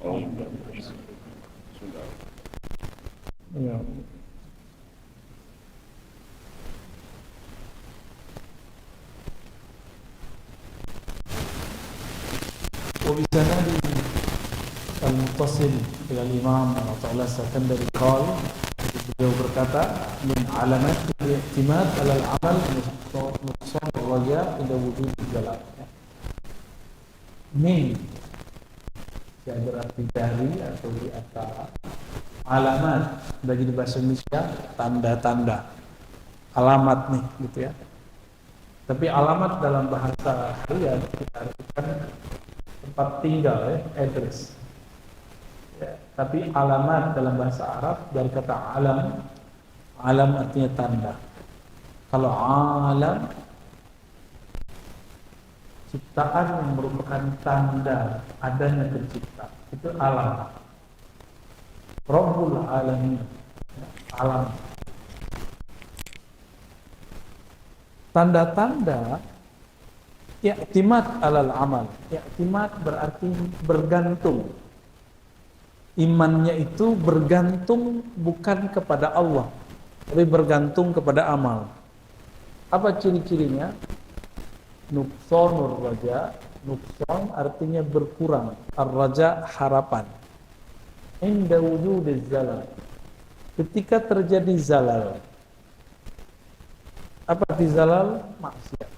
Oh, enggak. Sudah. Ya. وبسند المتصل إلى الإمام Athaillah Sakandari قال, beliau berkata, min alamat i'timad alal amal nuqsan raja ila wujud jalal. Min yang berarti dari atau di antara, alamat bagi di bahasa Indonesia tanda-tanda, alamat nih gitu ya. Tapi alamat dalam bahasa harian kita artikan tempat tinggal ya, address ya. Tapi alamat dalam bahasa Arab dari kata alam, alam artinya tanda. Kalau alam ciptaan yang merupakan tanda adanya pencipta, itu alam. Rabbul alamin, alam. Tanda-tanda i'timad alal amal. I'timad berarti bergantung. Imannya itu bergantung bukan kepada Allah, tapi bergantung kepada amal. Apa ciri-cirinya? Nuqsanur raja. Nuqsan artinya berkurang. Ar-raja harapan. Inda wujudiz zalal. Ketika terjadi zalal. Apa di zalal? Maksiat.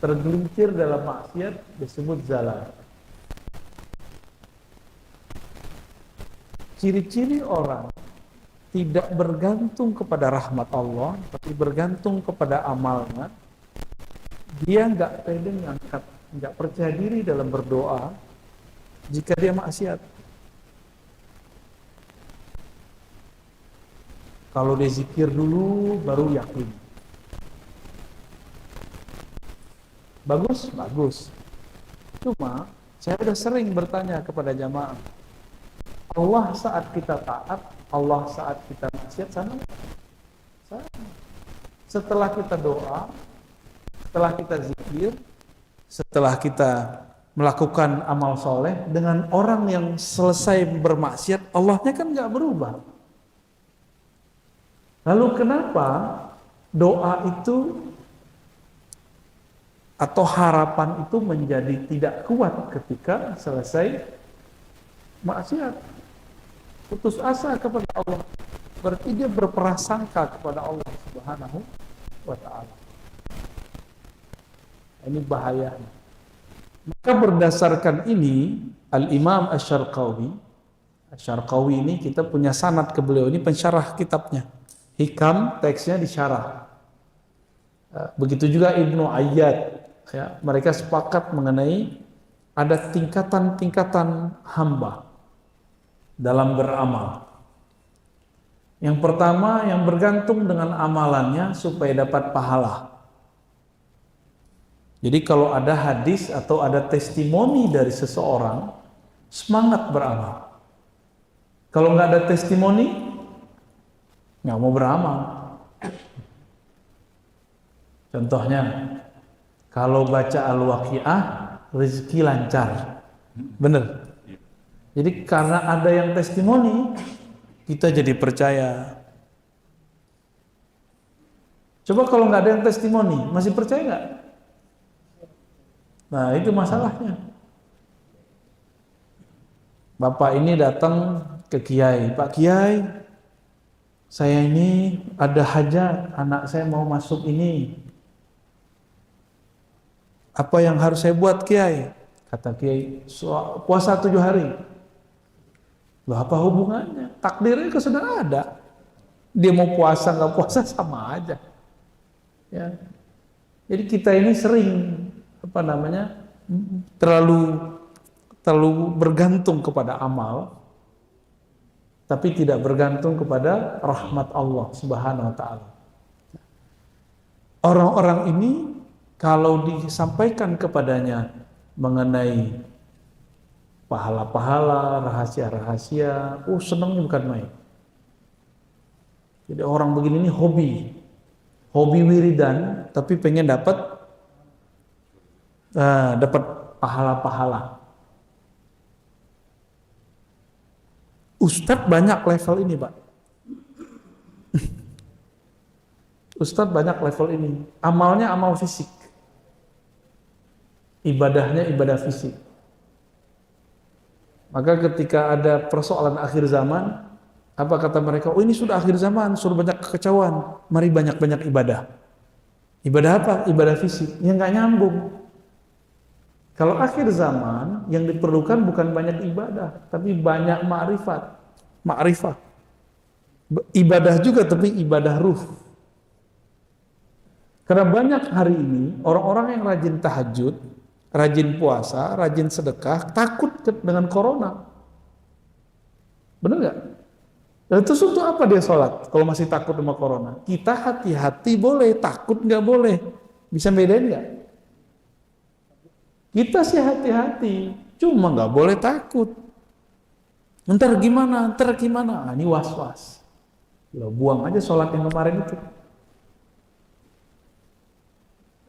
Tergelincir dalam maksiat disebut zalal. Ciri-ciri orang tidak bergantung kepada rahmat Allah, tapi bergantung kepada amalnya. Dia nggak pede ngangkat, nggak percaya diri dalam berdoa jika dia maksiat. Kalau dia zikir dulu, baru yakin. Bagus, bagus. Cuma saya sudah sering bertanya kepada jamaah, Allah saat kita taat, Allah saat kita maksiat sama? Sama. Setelah kita doa, setelah kita zikir, setelah kita melakukan amal soleh, dengan orang yang selesai bermaksiat, Allahnya kan nggak berubah. Lalu kenapa doa itu atau harapan itu menjadi tidak kuat ketika selesai maksiat? Putus asa kepada Allah, berarti dia berprasangka kepada Allah Subhanahu wa ta'ala. Ini bahayanya. Maka berdasarkan ini, Al-Imam Asy-Syarqawi ini kita punya sanad ke beliau, ini pensyarah kitabnya. Hikam teksnya disyarah. Begitu juga Ibnu Ayyad ya, mereka sepakat mengenai ada tingkatan-tingkatan hamba dalam beramal. Yang pertama, yang bergantung dengan amalannya supaya dapat pahala. Jadi kalau ada hadis atau ada testimoni dari seseorang, semangat beramal. Kalau nggak ada testimoni, nggak mau beramal. Contohnya, kalau baca Al-Waqiah, rezeki lancar. Bener? Jadi karena ada yang testimoni, kita jadi percaya. Coba kalau nggak ada yang testimoni, masih percaya nggak? Nah itu masalahnya. Bapak ini datang ke Kiai, Pak Kiai, saya ini ada hajat, anak saya mau masuk ini. Apa yang harus saya buat Kiai? Kata Kiai, puasa 7 hari. Loh apa hubungannya? Takdirnya kan sudah ada. Dia mau puasa nggak puasa sama aja. Ya. Jadi kita ini sering terlalu bergantung kepada amal, tapi tidak bergantung kepada rahmat Allah Subhanahu wa ta'ala. Orang-orang ini kalau disampaikan kepadanya mengenai pahala-pahala, rahasia-rahasia, senangnya bukan main. Jadi orang begini ini hobi wiridan, tapi pengen dapat pahala-pahala. Ustadz banyak level ini, Pak. Ustadz banyak level ini. Amalnya amal fisik. Ibadahnya ibadah fisik. Maka ketika ada persoalan akhir zaman, apa kata mereka? Oh, ini sudah akhir zaman, sudah banyak kekacauan. Mari banyak-banyak ibadah. Ibadah apa? Ibadah fisik. Yang nggak nyambung. Kalau akhir zaman, yang diperlukan bukan banyak ibadah, tapi banyak ma'rifat. Ma'rifah. Ibadah juga, tapi ibadah ruh. Karena banyak hari ini, orang-orang yang rajin tahajud, rajin puasa, rajin sedekah, takut dengan corona. Benar nggak? Terus untuk apa dia sholat kalau masih takut sama corona? Kita hati-hati boleh, takut nggak boleh. Bisa bedain nggak? Kita sih hati-hati, cuma nggak boleh takut. Ntar gimana? Ah, ini was-was. Lo buang aja sholat yang kemarin itu.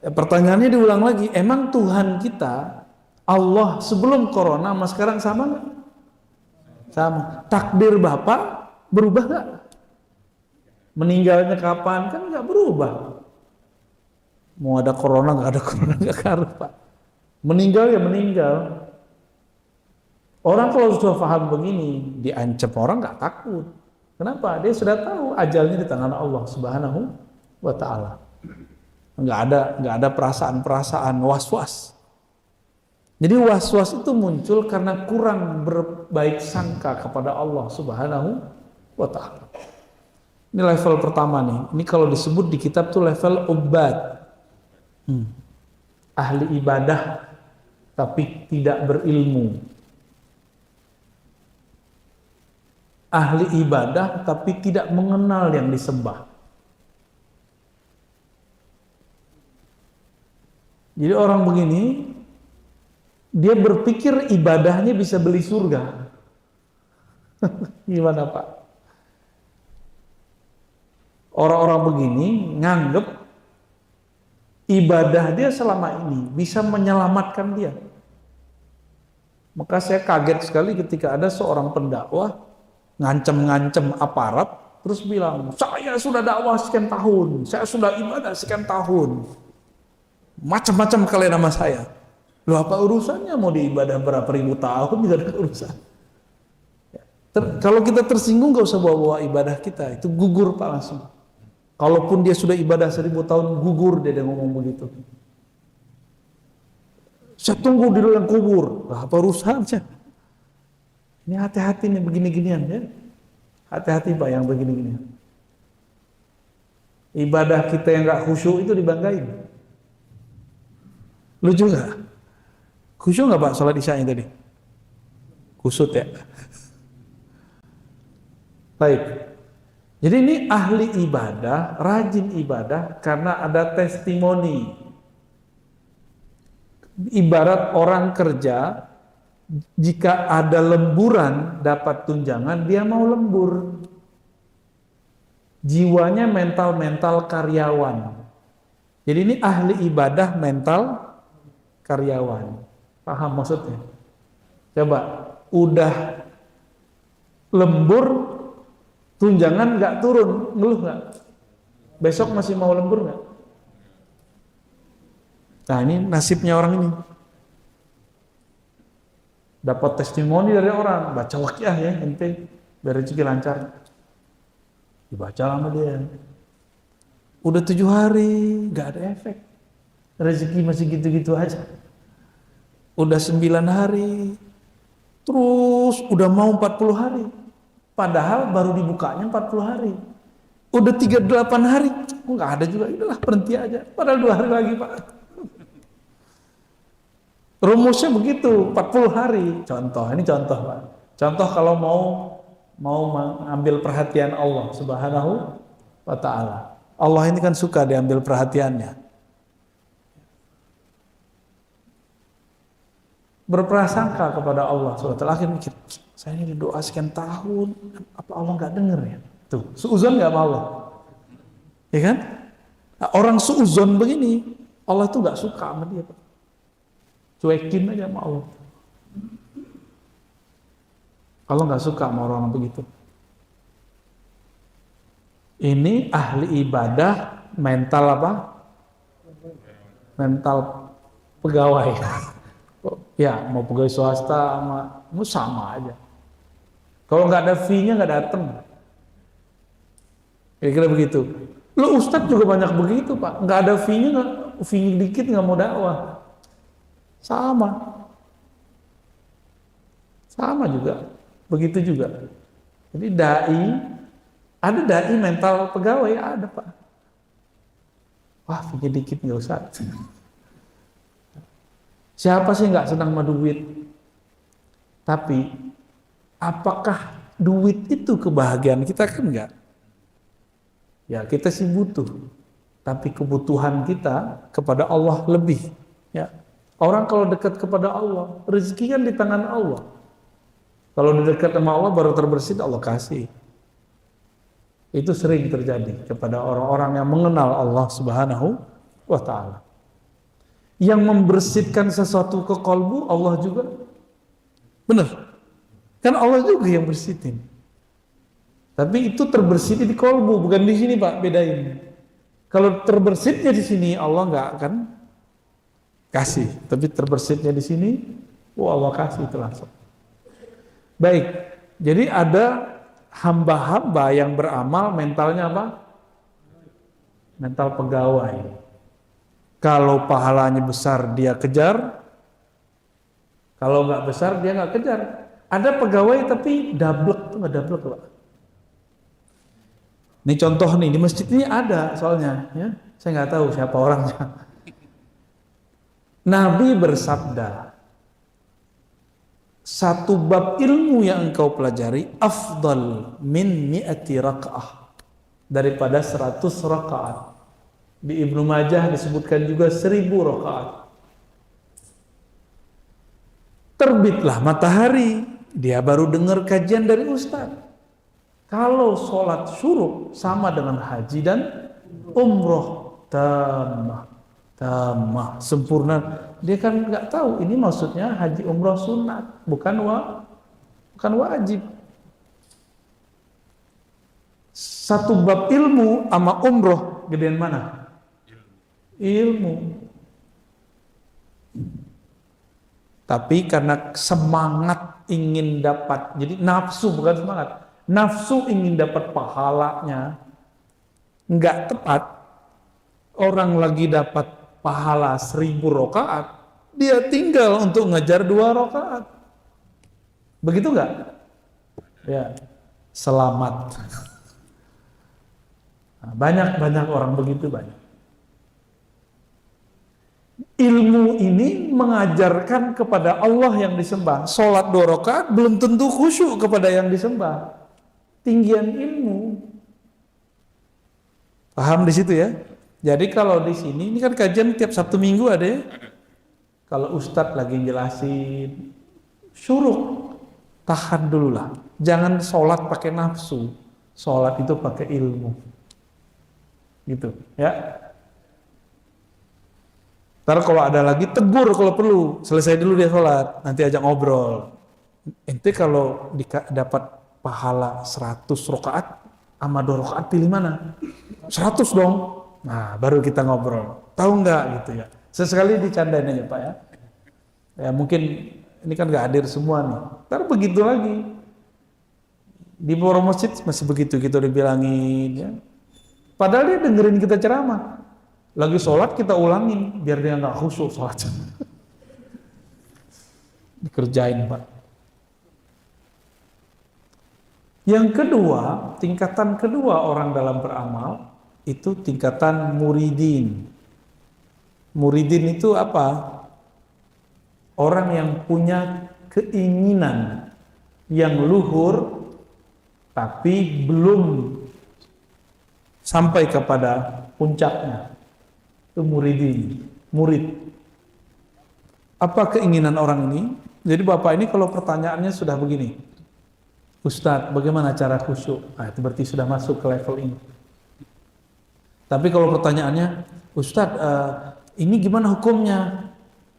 Pertanyaannya diulang lagi, emang Tuhan kita, Allah sebelum corona sama sekarang sama nggak? Sama. Takdir Bapak berubah nggak? Meninggalnya kapan? Kan nggak berubah. Mau ada corona nggak ada corona nggak ngaruh, Pak. Meninggal ya meninggal. Orang kalau sudah paham begini, diancam orang nggak takut. Kenapa? Dia sudah tahu ajalnya di tangan Allah Subhanahu wa Ta'ala. Nggak ada perasaan-perasaan was-was. Jadi was-was itu muncul karena kurang berbaik sangka kepada Allah Subhanahu wa Ta'ala. Ini level pertama nih. Ini kalau disebut di kitab tuh level ubad. Ahli ibadah tapi tidak berilmu. Ahli ibadah tapi tidak mengenal yang disembah. Jadi orang begini, dia berpikir ibadahnya bisa beli surga. Gimana, Pak? Orang-orang begini nganggep ibadah dia selama ini bisa menyelamatkan dia. Maka saya kaget sekali ketika ada seorang pendakwah ngancem-ngancem aparat, terus bilang, saya sudah dakwah sekian tahun, saya sudah ibadah sekian tahun. Macam-macam kalian nama saya. Loh, apa urusannya mau diibadah berapa ribu tahun, tidak ada urusan. Kalau kita tersinggung gak usah bawa-bawa ibadah kita, itu gugur, Pak, langsung. Kalaupun dia sudah ibadah 1000 tahun, gugur dia ngomong begitu. Saya tunggu di dalam kubur. Lah, apa urusannya? Ini hati-hati nih begini-ginian ya. Hati-hati, Pak, yang begini-ginian. Ibadah kita yang gak khusyuk itu dibanggain. Lucu gak? Khusyuk gak, Pak, sholat isya tadi? Kusut ya. Baik. Jadi ini ahli ibadah, rajin ibadah karena ada testimoni. Ibarat orang kerja, jika ada lemburan dapat tunjangan, dia mau lembur. Jiwanya mental karyawan. Jadi ini ahli ibadah mental karyawan. Paham maksudnya? Coba, udah lembur, tunjangan nggak turun, ngeluh nggak? Besok masih mau lembur nggak? Nah, ini nasibnya orang ini. Dapat testimoni dari orang, baca waqiah ya, ente biar rezeki lancar. Dibaca sama dia. Udah 7 hari, nggak ada efek. Rezeki masih gitu-gitu aja. Udah 9 hari, terus udah mau 40 hari. Padahal baru dibukanya 40 hari. Udah 38 hari, nggak ada juga. Udahlah, berhenti aja. Padahal 2 hari lagi, Pak. Rumusnya begitu, 40 hari. Contoh, ini contoh, Pak. Contoh kalau mau mengambil perhatian Allah Subhanahu wa Ta'ala. Allah ini kan suka diambil perhatiannya. Berprasangka kepada Allah SWT. Akhirnya mikir, saya ini doa sekian tahun, apa Allah nggak denger ya? Tuh, suuzon nggak sama Allah? Ya kan? Nah, orang suuzon begini, Allah tuh nggak suka sama dia, Pak. Cuekin aja sama Allah. Allah nggak suka sama orang begitu. Ini ahli ibadah mental apa? Mental pegawai. Ya, mau pegawai swasta sama aja. Kalau nggak ada fee-nya nggak datang. Kira-kira begitu. Lo ustadz juga banyak begitu pak. Nggak ada fee-nya, fee dikit nggak mau dakwah. Sama juga. Begitu juga. Jadi ada dai mental pegawai, ada pak. Wah, fee dikit nggak usah. Siapa sih nggak senang sama duit? Tapi apakah duit itu kebahagiaan kita? Kan enggak. Ya kita sih butuh. Tapi kebutuhan kita kepada Allah lebih. Ya. Orang kalau dekat kepada Allah, rezeki kan di tangan Allah. Kalau dekat sama Allah baru terbersih, Allah kasih. Itu sering terjadi kepada orang-orang yang mengenal Allah Subhanahu wa Ta'ala. Yang membersihkan sesuatu ke kalbu, Allah juga. Benar. Kan Allah juga yang bersihin. Tapi itu terbersih di kalbu, bukan di sini Pak, bedain. Kalau terbersihnya di sini, Allah nggak akan kasih. Tapi terbersihnya di sini, Allah kasih itu langsung. Baik, jadi ada hamba-hamba yang beramal mentalnya apa? Mental pegawai. Kalau pahalanya besar dia kejar, kalau nggak besar dia nggak kejar. Ada pegawai tapi dablek tuh nggak dablek Pak. Ini contoh nih di masjid ini ada soalnya, ya saya nggak tahu siapa orangnya. Nabi bersabda, satu bab ilmu yang engkau pelajari afdal min mi'ati raka'ah, daripada 100 rakaat. Di Ibnu Majah disebutkan juga 1000 rakaat. Terbitlah matahari, dia baru dengar kajian dari ustaz. Kalau sholat syuruk sama dengan haji dan umroh, tamah, sempurna. Dia kan nggak tahu ini maksudnya haji umroh sunat, bukan wajib. Satu bab ilmu sama umroh gedean mana? Ilmu. Tapi karena semangat ingin dapat, jadi nafsu bukan semangat, nafsu ingin dapat pahalanya, nggak tepat. Orang lagi dapat pahala 1000 rakaat, dia tinggal untuk ngejar 2 rakaat. Begitu nggak? Ya, selamat. Nah, banyak orang begitu banyak. Ilmu ini mengajarkan kepada Allah yang disembah. Sholat 2 rakaat belum tentu khusyuk kepada yang disembah. Tinggian ilmu. Paham di situ ya? Jadi kalau di sini, ini kan kajian tiap Sabtu Minggu ada ya. Kalau Ustadz lagi jelasin, syuruk, tahan dulu lah. Jangan sholat pakai nafsu. Sholat itu pakai ilmu. Gitu ya. Ntar kalau ada lagi tegur kalau perlu, selesai dulu dia sholat, nanti ajak ngobrol. Ente kalau dapat pahala 100 rakaat sama 2 rakaat pilih mana? 100 dong. Nah baru kita ngobrol. Tahu nggak gitu ya? Sesekali dicandain aja Pak ya. Ya mungkin ini kan nggak hadir semua nih. Ntar begitu lagi. Di beberapa masjid masih begitu gitu dibilangin ya. Padahal dia dengerin kita ceramah. Lagi sholat kita ulangin biar dia nggak khusyuk sholat. Dikerjain Pak. Yang kedua, tingkatan kedua orang dalam beramal itu tingkatan muridin. Muridin itu apa? Orang yang punya keinginan yang luhur tapi belum sampai kepada puncaknya. Itu muridin, murid. Apa keinginan orang ini? Jadi Bapak ini kalau pertanyaannya sudah begini, Ustadz, bagaimana cara khusyuk? Nah, itu berarti sudah masuk ke level ini. Tapi kalau pertanyaannya, Ustadz, ini gimana hukumnya?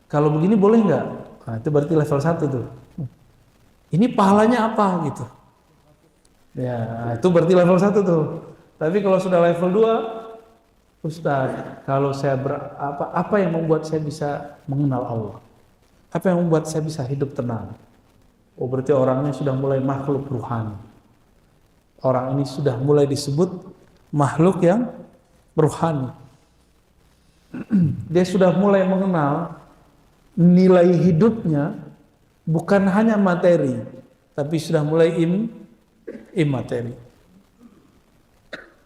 Kalau begini boleh nggak? Nah, itu berarti level 1 tuh. Ini pahalanya apa gitu. Ya, itu berarti level 1 tuh. Tapi kalau sudah level 2, Ustaz, kalau saya apa yang membuat saya bisa mengenal Allah? Apa yang membuat saya bisa hidup tenang? Oh, berarti orangnya sudah mulai makhluk ruhani. Orang ini sudah mulai disebut makhluk yang ruhani. Dia sudah mulai mengenal nilai hidupnya bukan hanya materi, tapi sudah mulai imateri.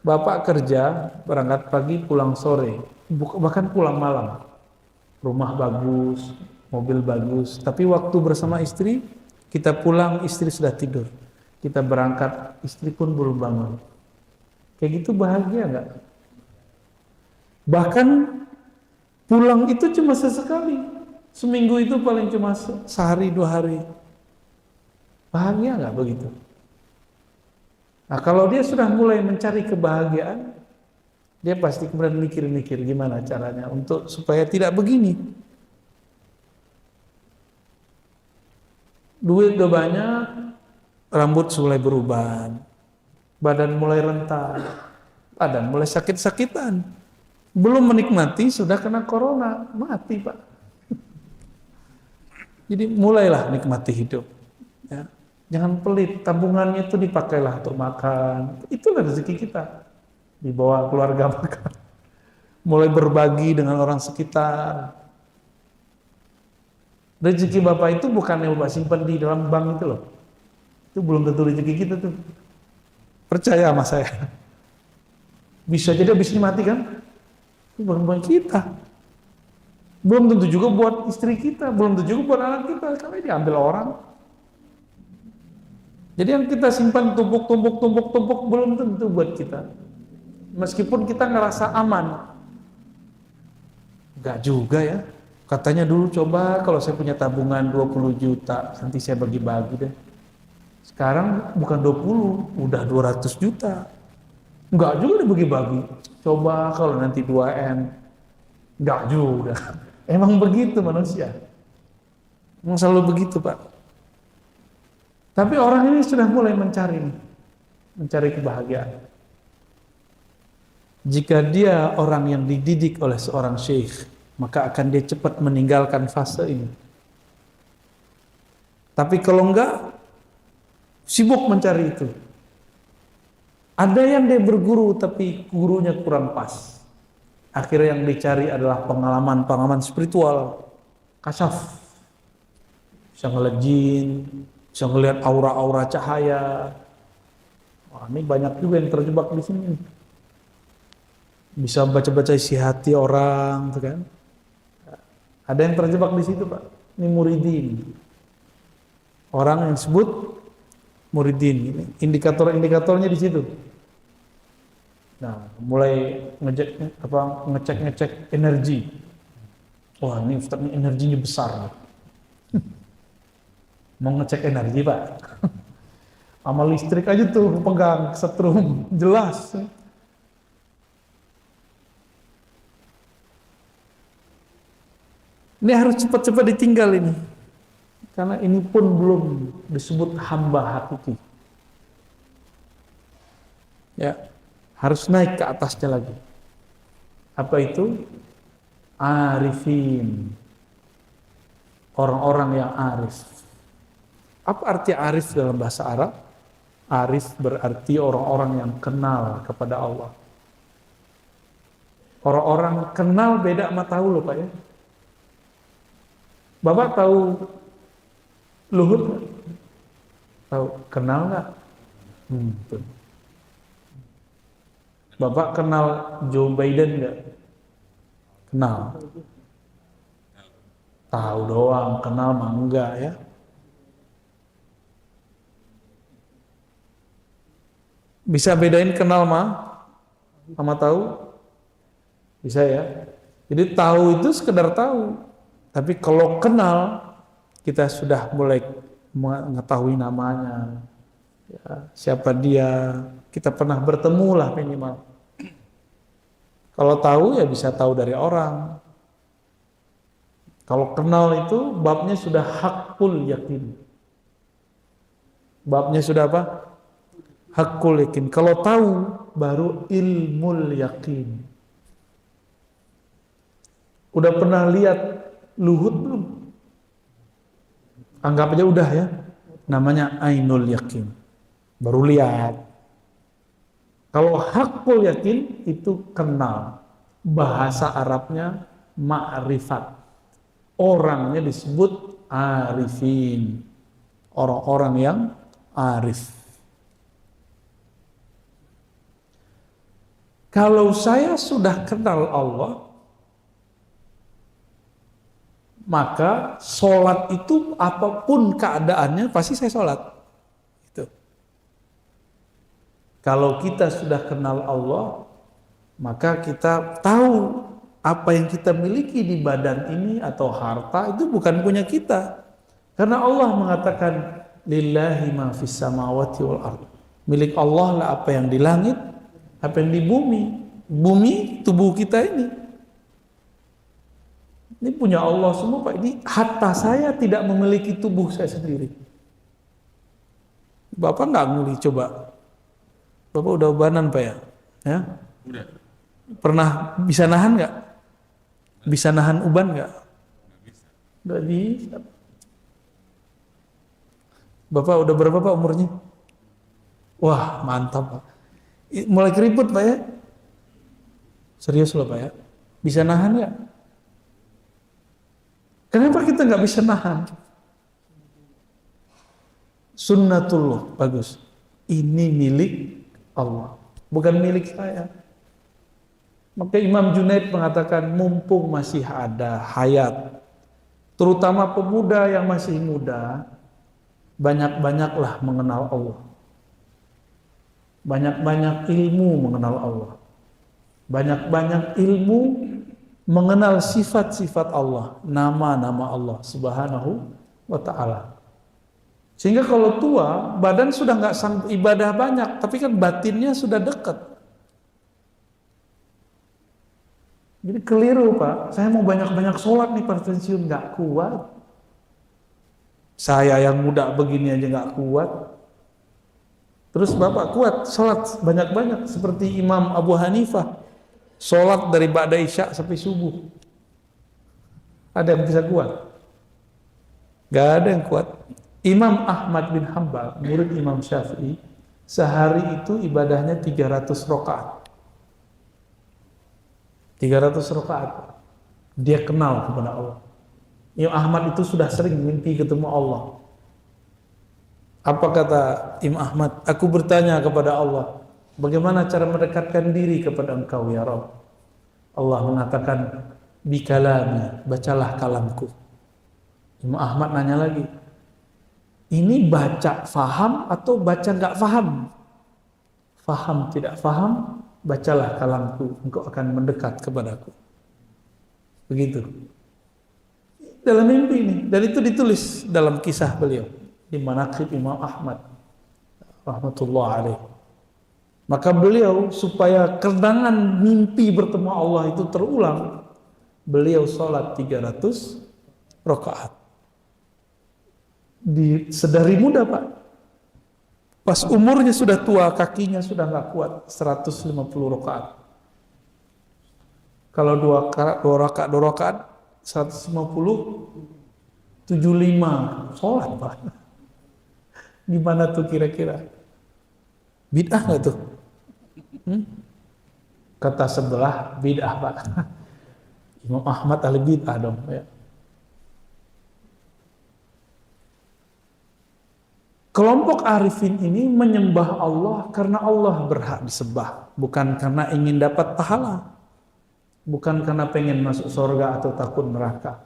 Bapak kerja, berangkat pagi, pulang sore, bahkan pulang malam. Rumah bagus, mobil bagus, tapi waktu bersama istri, kita pulang, istri sudah tidur. Kita berangkat, istri pun belum bangun. Kayak gitu bahagia nggak? Bahkan pulang itu cuma sesekali. Seminggu itu paling cuma sehari 2 hari. Bahagia nggak begitu? Nah, kalau dia sudah mulai mencari kebahagiaan, dia pasti kemudian mikir-mikir gimana caranya untuk supaya tidak begini. Duit udah banyak, rambut mulai berubah, badan mulai rentan, badan mulai sakit-sakitan. Belum menikmati sudah kena corona, mati Pak. Jadi mulailah nikmati hidup. Ya. Jangan pelit, tabungannya itu dipakailah untuk makan. Itulah rezeki kita. Dibawa keluarga makan. Mulai berbagi dengan orang sekitar. Rezeki Bapak itu bukan yang Bapak simpan di dalam bank itu loh. Itu belum tentu rezeki kita tuh. Percaya sama saya. Bisa jadi habis ini mati kan? Itu bukan kita. Belum tentu juga buat istri kita, belum tentu juga buat anak kita, karena diambil orang. Jadi yang kita simpan tumpuk belum tentu buat kita. Meskipun kita ngerasa aman. Enggak juga ya. Katanya dulu coba kalau saya punya tabungan 20 juta, nanti saya bagi-bagi deh. Sekarang bukan 20, udah 200 juta. Enggak juga dibagi-bagi. Coba kalau nanti 2M. Enggak juga. Emang begitu manusia. Emang selalu begitu Pak. Tapi orang ini sudah mulai mencari kebahagiaan. Jika dia orang yang dididik oleh seorang syekh, maka akan dia cepat meninggalkan fase ini. Tapi kalau enggak, sibuk mencari itu. Ada yang dia berguru tapi gurunya kurang pas. Akhirnya yang dicari adalah pengalaman spiritual, kasyaf. Bisa ngeliat jin, bisa ngelihat aura-aura cahaya. Wah, ini banyak juga yang terjebak di sini. Bisa baca-baca isi hati orang, gitu kan? Ada yang terjebak di situ, Pak. Ini muridin. Orang yang disebut muridin. Ini indikator-indikatornya di situ. Nah, mulai ngecek energi. Wah, ini Ustaz ini energinya besar. Mau ngecek energi Pak. Sama listrik aja tuh pegang setrum jelas. Ini harus cepat-cepat ditinggal ini. Karena ini pun belum disebut hamba hakiki. Ya, harus naik ke atasnya lagi. Apa itu? Arifin. Orang-orang yang arif. Apa arti arif dalam bahasa Arab? Arif berarti orang-orang yang kenal kepada Allah. Orang-orang kenal beda sama tahu loh Pak ya. Bapak tahu Luhut nggak? Tahu kenal nggak? Bapak kenal Joe Biden nggak? Kenal. Tahu doang, kenal mah enggak ya. Bisa bedain kenal mah sama tahu? Bisa ya. Jadi tahu itu sekedar tahu. Tapi kalau kenal, kita sudah mulai mengetahui namanya. Ya, siapa dia, kita pernah bertemu lah minimal. Kalau tahu ya bisa tahu dari orang. Kalau kenal itu babnya sudah hakul yakin. Babnya sudah apa? Hakul yakin. Kalau tahu baru ilmul yakin. Udah pernah lihat Luhut belum? Anggap aja udah ya. Namanya ainul yakin. Baru lihat. Kalau hakul yakin itu kenal. Bahasa Arabnya ma'rifat. Orangnya disebut arifin. Orang-orang yang arif. Kalau saya sudah kenal Allah, maka sholat itu apapun keadaannya pasti saya sholat. Itu. Kalau kita sudah kenal Allah, maka kita tahu apa yang kita miliki di badan ini atau harta itu bukan punya kita. Karena Allah mengatakan lillahi ma fis samawati wal ard. Milik Allah lah apa yang di langit, apa yang di bumi. Bumi tubuh kita ini. Ini punya Allah semua Pak. Ini harta saya tidak memiliki tubuh saya sendiri. Bapak nggak nguli coba. Bapak udah ubanan Pak ya? Ya? Udah. Pernah bisa nahan nggak? Bisa nahan uban nggak? Nggak bisa. Bapak udah berapa Pak umurnya? Wah mantap Pak. Mulai keriput Pak ya? Serius loh Pak ya? Bisa nahan nggak? Kenapa kita nggak bisa nahan? Sunnatullah, bagus. Ini milik Allah, bukan milik saya. Maka Imam Junaid mengatakan mumpung masih ada hayat, terutama pemuda yang masih muda, banyak-banyaklah mengenal Allah. Banyak-banyak ilmu mengenal Allah. Banyak-banyak ilmu mengenal sifat-sifat Allah, nama-nama Allah Subhanahu wa ta'ala. Sehingga kalau tua, badan sudah nggak sanggup ibadah banyak, tapi kan batinnya sudah dekat. Jadi keliru Pak, saya mau banyak-banyak sholat nih pas pensiun, nggak kuat. Saya yang muda begini aja nggak kuat. Terus Bapak kuat sholat banyak-banyak seperti Imam Abu Hanifah. Sholat dari ba'da isya sampai subuh. Ada yang bisa kuat? Gak ada yang kuat. Imam Ahmad bin Hanbal, murid Imam Syafi'i, sehari itu ibadahnya 300 rakaat. 300 rakaat. Dia kenal kepada Allah. Imam Ahmad itu sudah sering mimpi ketemu Allah. Apa kata Imam Ahmad? Aku bertanya kepada Allah, bagaimana cara mendekatkan diri kepada Engkau ya Rabb? Allah mengatakan, bikalami, bacalah kalamku. Imam Ahmad nanya lagi, ini baca faham atau baca nggak faham? Faham tidak faham, bacalah kalamku, engkau akan mendekat kepadaku. Begitu. Dalam mimpi ini, dan itu ditulis dalam kisah beliau di Manaqib Imam Ahmad rahmatullah alaih. Maka beliau supaya kenangan mimpi bertemu Allah itu terulang, beliau sholat 300 rakaat. Sedari muda Pak. Pas umurnya sudah tua, kakinya sudah nggak kuat, 150 rakaat. Kalau dua rakaat 150, 75 sholat Pak. Gimana tuh kira-kira? Bid'ah nggak tuh? Kata sebelah bid'ah Pak. Imam Ahmad ahli bid'ah dong ya. Kelompok arifin ini menyembah Allah karena Allah berhak disembah, bukan karena ingin dapat pahala, bukan karena pengen masuk surga atau takut neraka,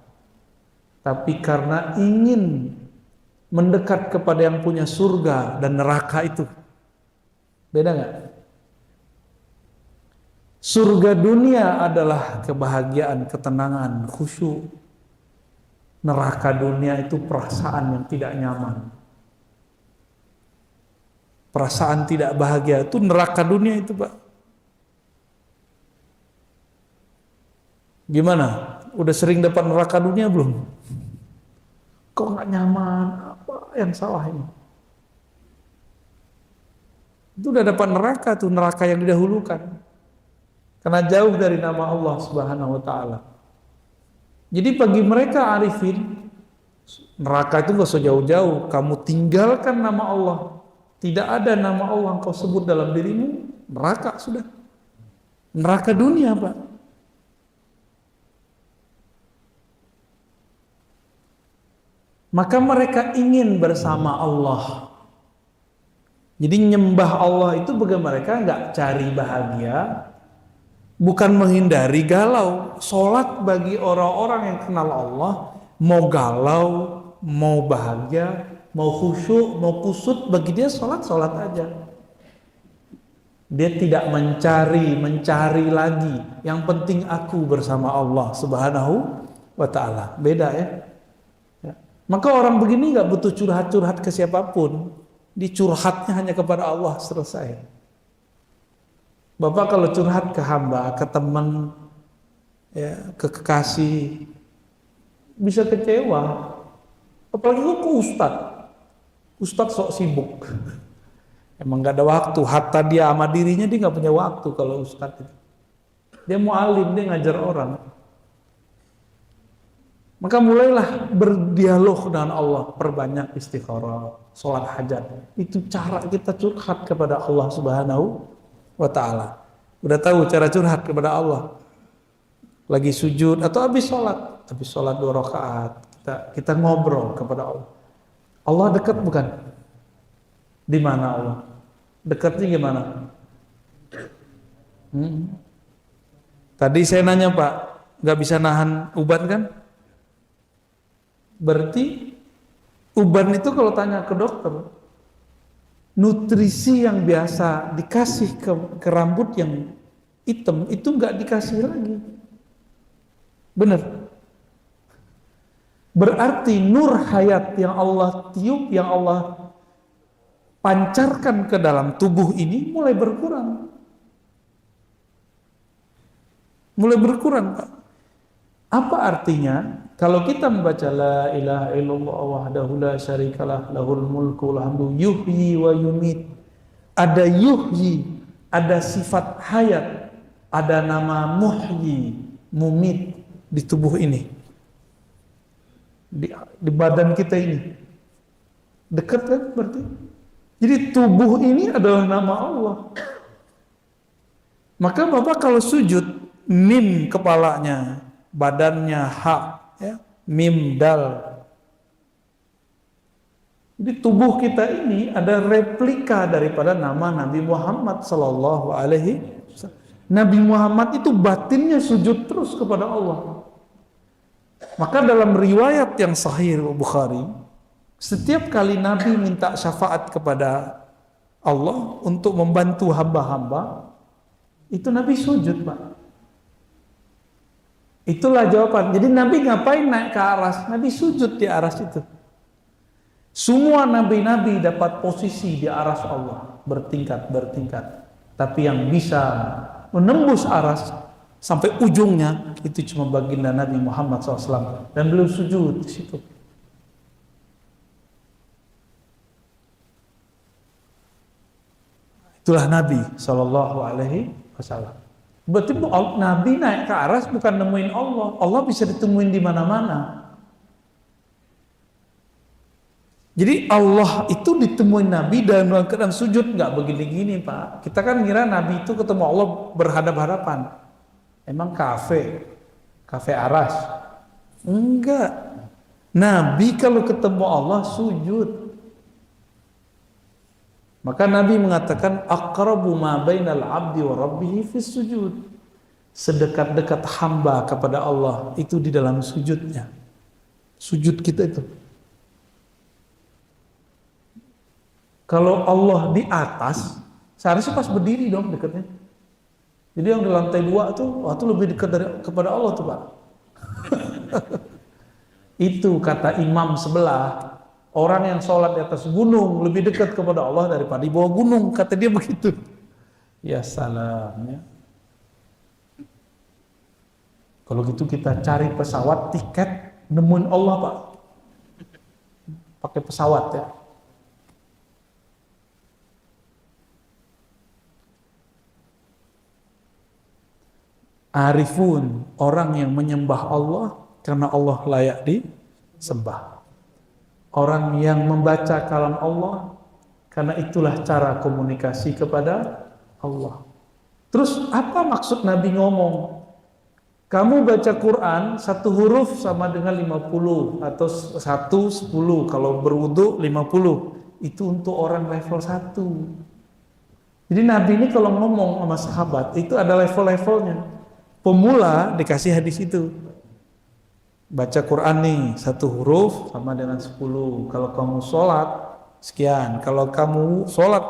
tapi karena ingin mendekat kepada yang punya surga dan neraka itu. Beda nggak? Surga dunia adalah kebahagiaan, ketenangan, khusyuk. Neraka dunia itu perasaan yang tidak nyaman. Perasaan tidak bahagia itu neraka dunia itu Pak. Gimana? Udah sering dapat neraka dunia belum? Kok nggak nyaman? Apa yang salah ini? Itu udah dapat neraka tuh, neraka yang didahulukan. Karena jauh dari nama Allah Subhanahu wa taala. Jadi bagi mereka arifin, neraka itu gak usah jauh-jauh, kamu tinggalkan nama Allah. Tidak ada nama Allah yang kau sebut dalam dirimu, neraka sudah. Neraka dunia, Pak. Maka mereka ingin bersama Allah. Jadi nyembah Allah itu bagi mereka nggak cari bahagia, bukan menghindari galau. Sholat bagi orang-orang yang kenal Allah, mau galau, mau bahagia, mau khusyuk, mau kusut, bagi dia sholat aja. Dia tidak mencari lagi. Yang penting aku bersama Allah Subhanahu wa ta'ala. Beda ya. Maka orang begini nggak butuh curhat-curhat ke siapapun. Dicurhatnya hanya kepada Allah, selesai. Bapak kalau curhat ke hamba, ke teman, ya, ke kekasih, bisa kecewa. Apalagi ke Ustadz sok sibuk. Emang gak ada waktu. Hatta dia sama dirinya dia gak punya waktu kalau Ustadz itu. Dia mau alim, dia ngajar orang. Maka mulailah berdialog dengan Allah, perbanyak istikharah, sholat hajat. Itu cara kita curhat kepada Allah Subhanahu wa ta'ala. Udah tahu cara curhat kepada Allah. Lagi sujud atau habis sholat 2 rakaat, kita ngobrol kepada Allah. Allah dekat bukan? Di mana Allah? Dekatnya gimana? Tadi saya nanya Pak, nggak bisa nahan uban kan? Berarti uban itu kalau tanya ke dokter, nutrisi yang biasa dikasih ke rambut yang hitam itu nggak dikasih lagi. Benar? Berarti nur hayat yang Allah tiup, yang Allah pancarkan ke dalam tubuh ini mulai berkurang. Mulai berkurang, Pak. Apa artinya? Kalau kita membaca la ilaha illallah wahdahu la syarikalah lahul mulku wal hamdu yuhyi wa yumit. Ada yuhyi, ada sifat hayat, ada nama muhyi, mumit di tubuh ini. Di badan kita ini. Dekat kan berarti? Jadi tubuh ini adalah nama Allah. Maka Bapak kalau sujud, mim kepalanya, badannya hak, ya, mim dal. Jadi tubuh kita ini ada replika daripada nama Nabi Muhammad sallallahu alaihi wasallam. Nabi Muhammad itu batinnya sujud terus kepada Allah. Maka dalam riwayat yang sahih Bukhari, setiap kali Nabi minta syafaat kepada Allah untuk membantu hamba-hamba, itu Nabi sujud, Pak. Itulah jawaban. Jadi Nabi ngapain naik ke aras? Nabi sujud di aras itu. Semua nabi-nabi dapat posisi di aras Allah, bertingkat. Tapi yang bisa menembus aras sampai ujungnya itu cuma baginda Nabi Muhammad SAW, dan beliau sujud di situ. Itulah Nabi Shallallahu Alaihi Wasallam. Berarti Nabi naik ke aras bukan nemuin Allah. Allah bisa ditemuin di mana-mana. Jadi Allah itu ditemuin Nabi dalam keadaan sujud, nggak begini-gini Pak. Kita kan ngira Nabi itu ketemu Allah berhadap-hadapan. Emang kafe aras? Enggak. Nabi kalau ketemu Allah sujud. Maka Nabi mengatakan aqrabu ma bainal abdi wa rabbih fis sujud. Sedekat-dekat hamba kepada Allah itu di dalam sujudnya. Sujud kita itu. Kalau Allah di atas, seharusnya pas berdiri dong dekatnya. Jadi yang di lantai 2 tuh, waktu lebih dekat kepada Allah tuh Pak. Itu kata imam sebelah, orang yang sholat di atas gunung lebih dekat kepada Allah daripada di bawah gunung, kata dia begitu. Ya salam ya. Kalau gitu kita cari pesawat tiket nemuin Allah Pak. Pakai pesawat ya. Arifun, orang yang menyembah Allah karena Allah layak disembah. Orang yang membaca kalam Allah karena itulah cara komunikasi kepada Allah. Terus apa maksud Nabi ngomong? Kamu baca Quran satu huruf sama dengan 50 atau satu 10, kalau berwudu 50. Itu untuk orang level 1. Jadi Nabi ini kalau ngomong sama sahabat itu ada level-levelnya. Pemula dikasih hadis itu. Baca Quran nih satu huruf sama dengan 10. Kalau kamu sholat sekian. Kalau kamu sholat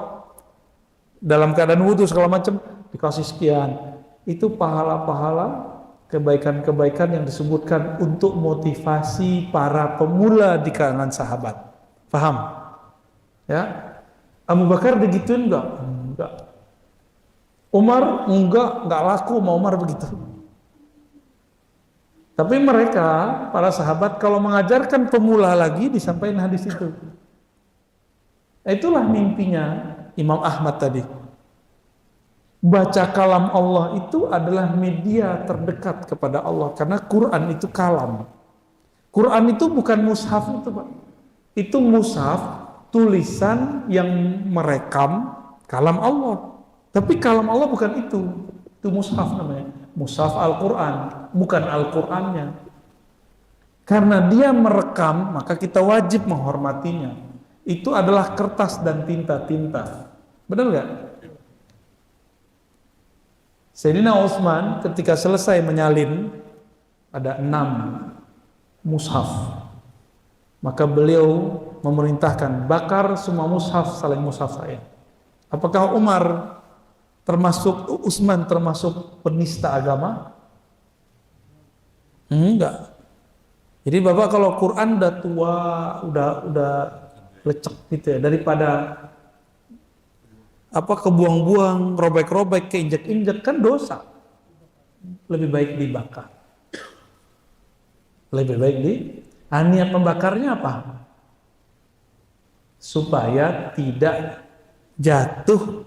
dalam keadaan wudu segala macam dikasih sekian. Itu pahala-pahala, kebaikan-kebaikan yang disebutkan untuk motivasi para pemula di kalangan sahabat. Paham? Ya. Abu Bakar begituin enggak? Enggak. Umar enggak laku sama Umar begitu. Tapi mereka, para sahabat kalau mengajarkan pemula lagi disampaikan hadis itu. Itulah mimpinya Imam Ahmad tadi. Baca kalam Allah itu adalah media terdekat kepada Allah karena Quran itu kalam. Quran itu bukan mushaf itu, Pak. Itu mushaf, tulisan yang merekam kalam Allah. Tapi kalam Allah bukan itu. Itu mushaf namanya. Mushaf Al-Quran, bukan Al-Qurannya. Karena dia merekam, maka kita wajib menghormatinya. Itu adalah kertas dan tinta-tinta. Benar nggak? Sayyidina Utsman ketika selesai menyalin ada 6 mushaf, maka beliau memerintahkan bakar semua mushaf selain mushaf saya. Apakah Umar termasuk, Utsman termasuk penista agama? Enggak. Jadi Bapak kalau Quran udah tua, udah lecek gitu ya, daripada kebuang-buang, robek-robek, keinjek-injek, kan dosa. Lebih baik dibakar. Lebih baik niat membakarnya apa? Supaya tidak jatuh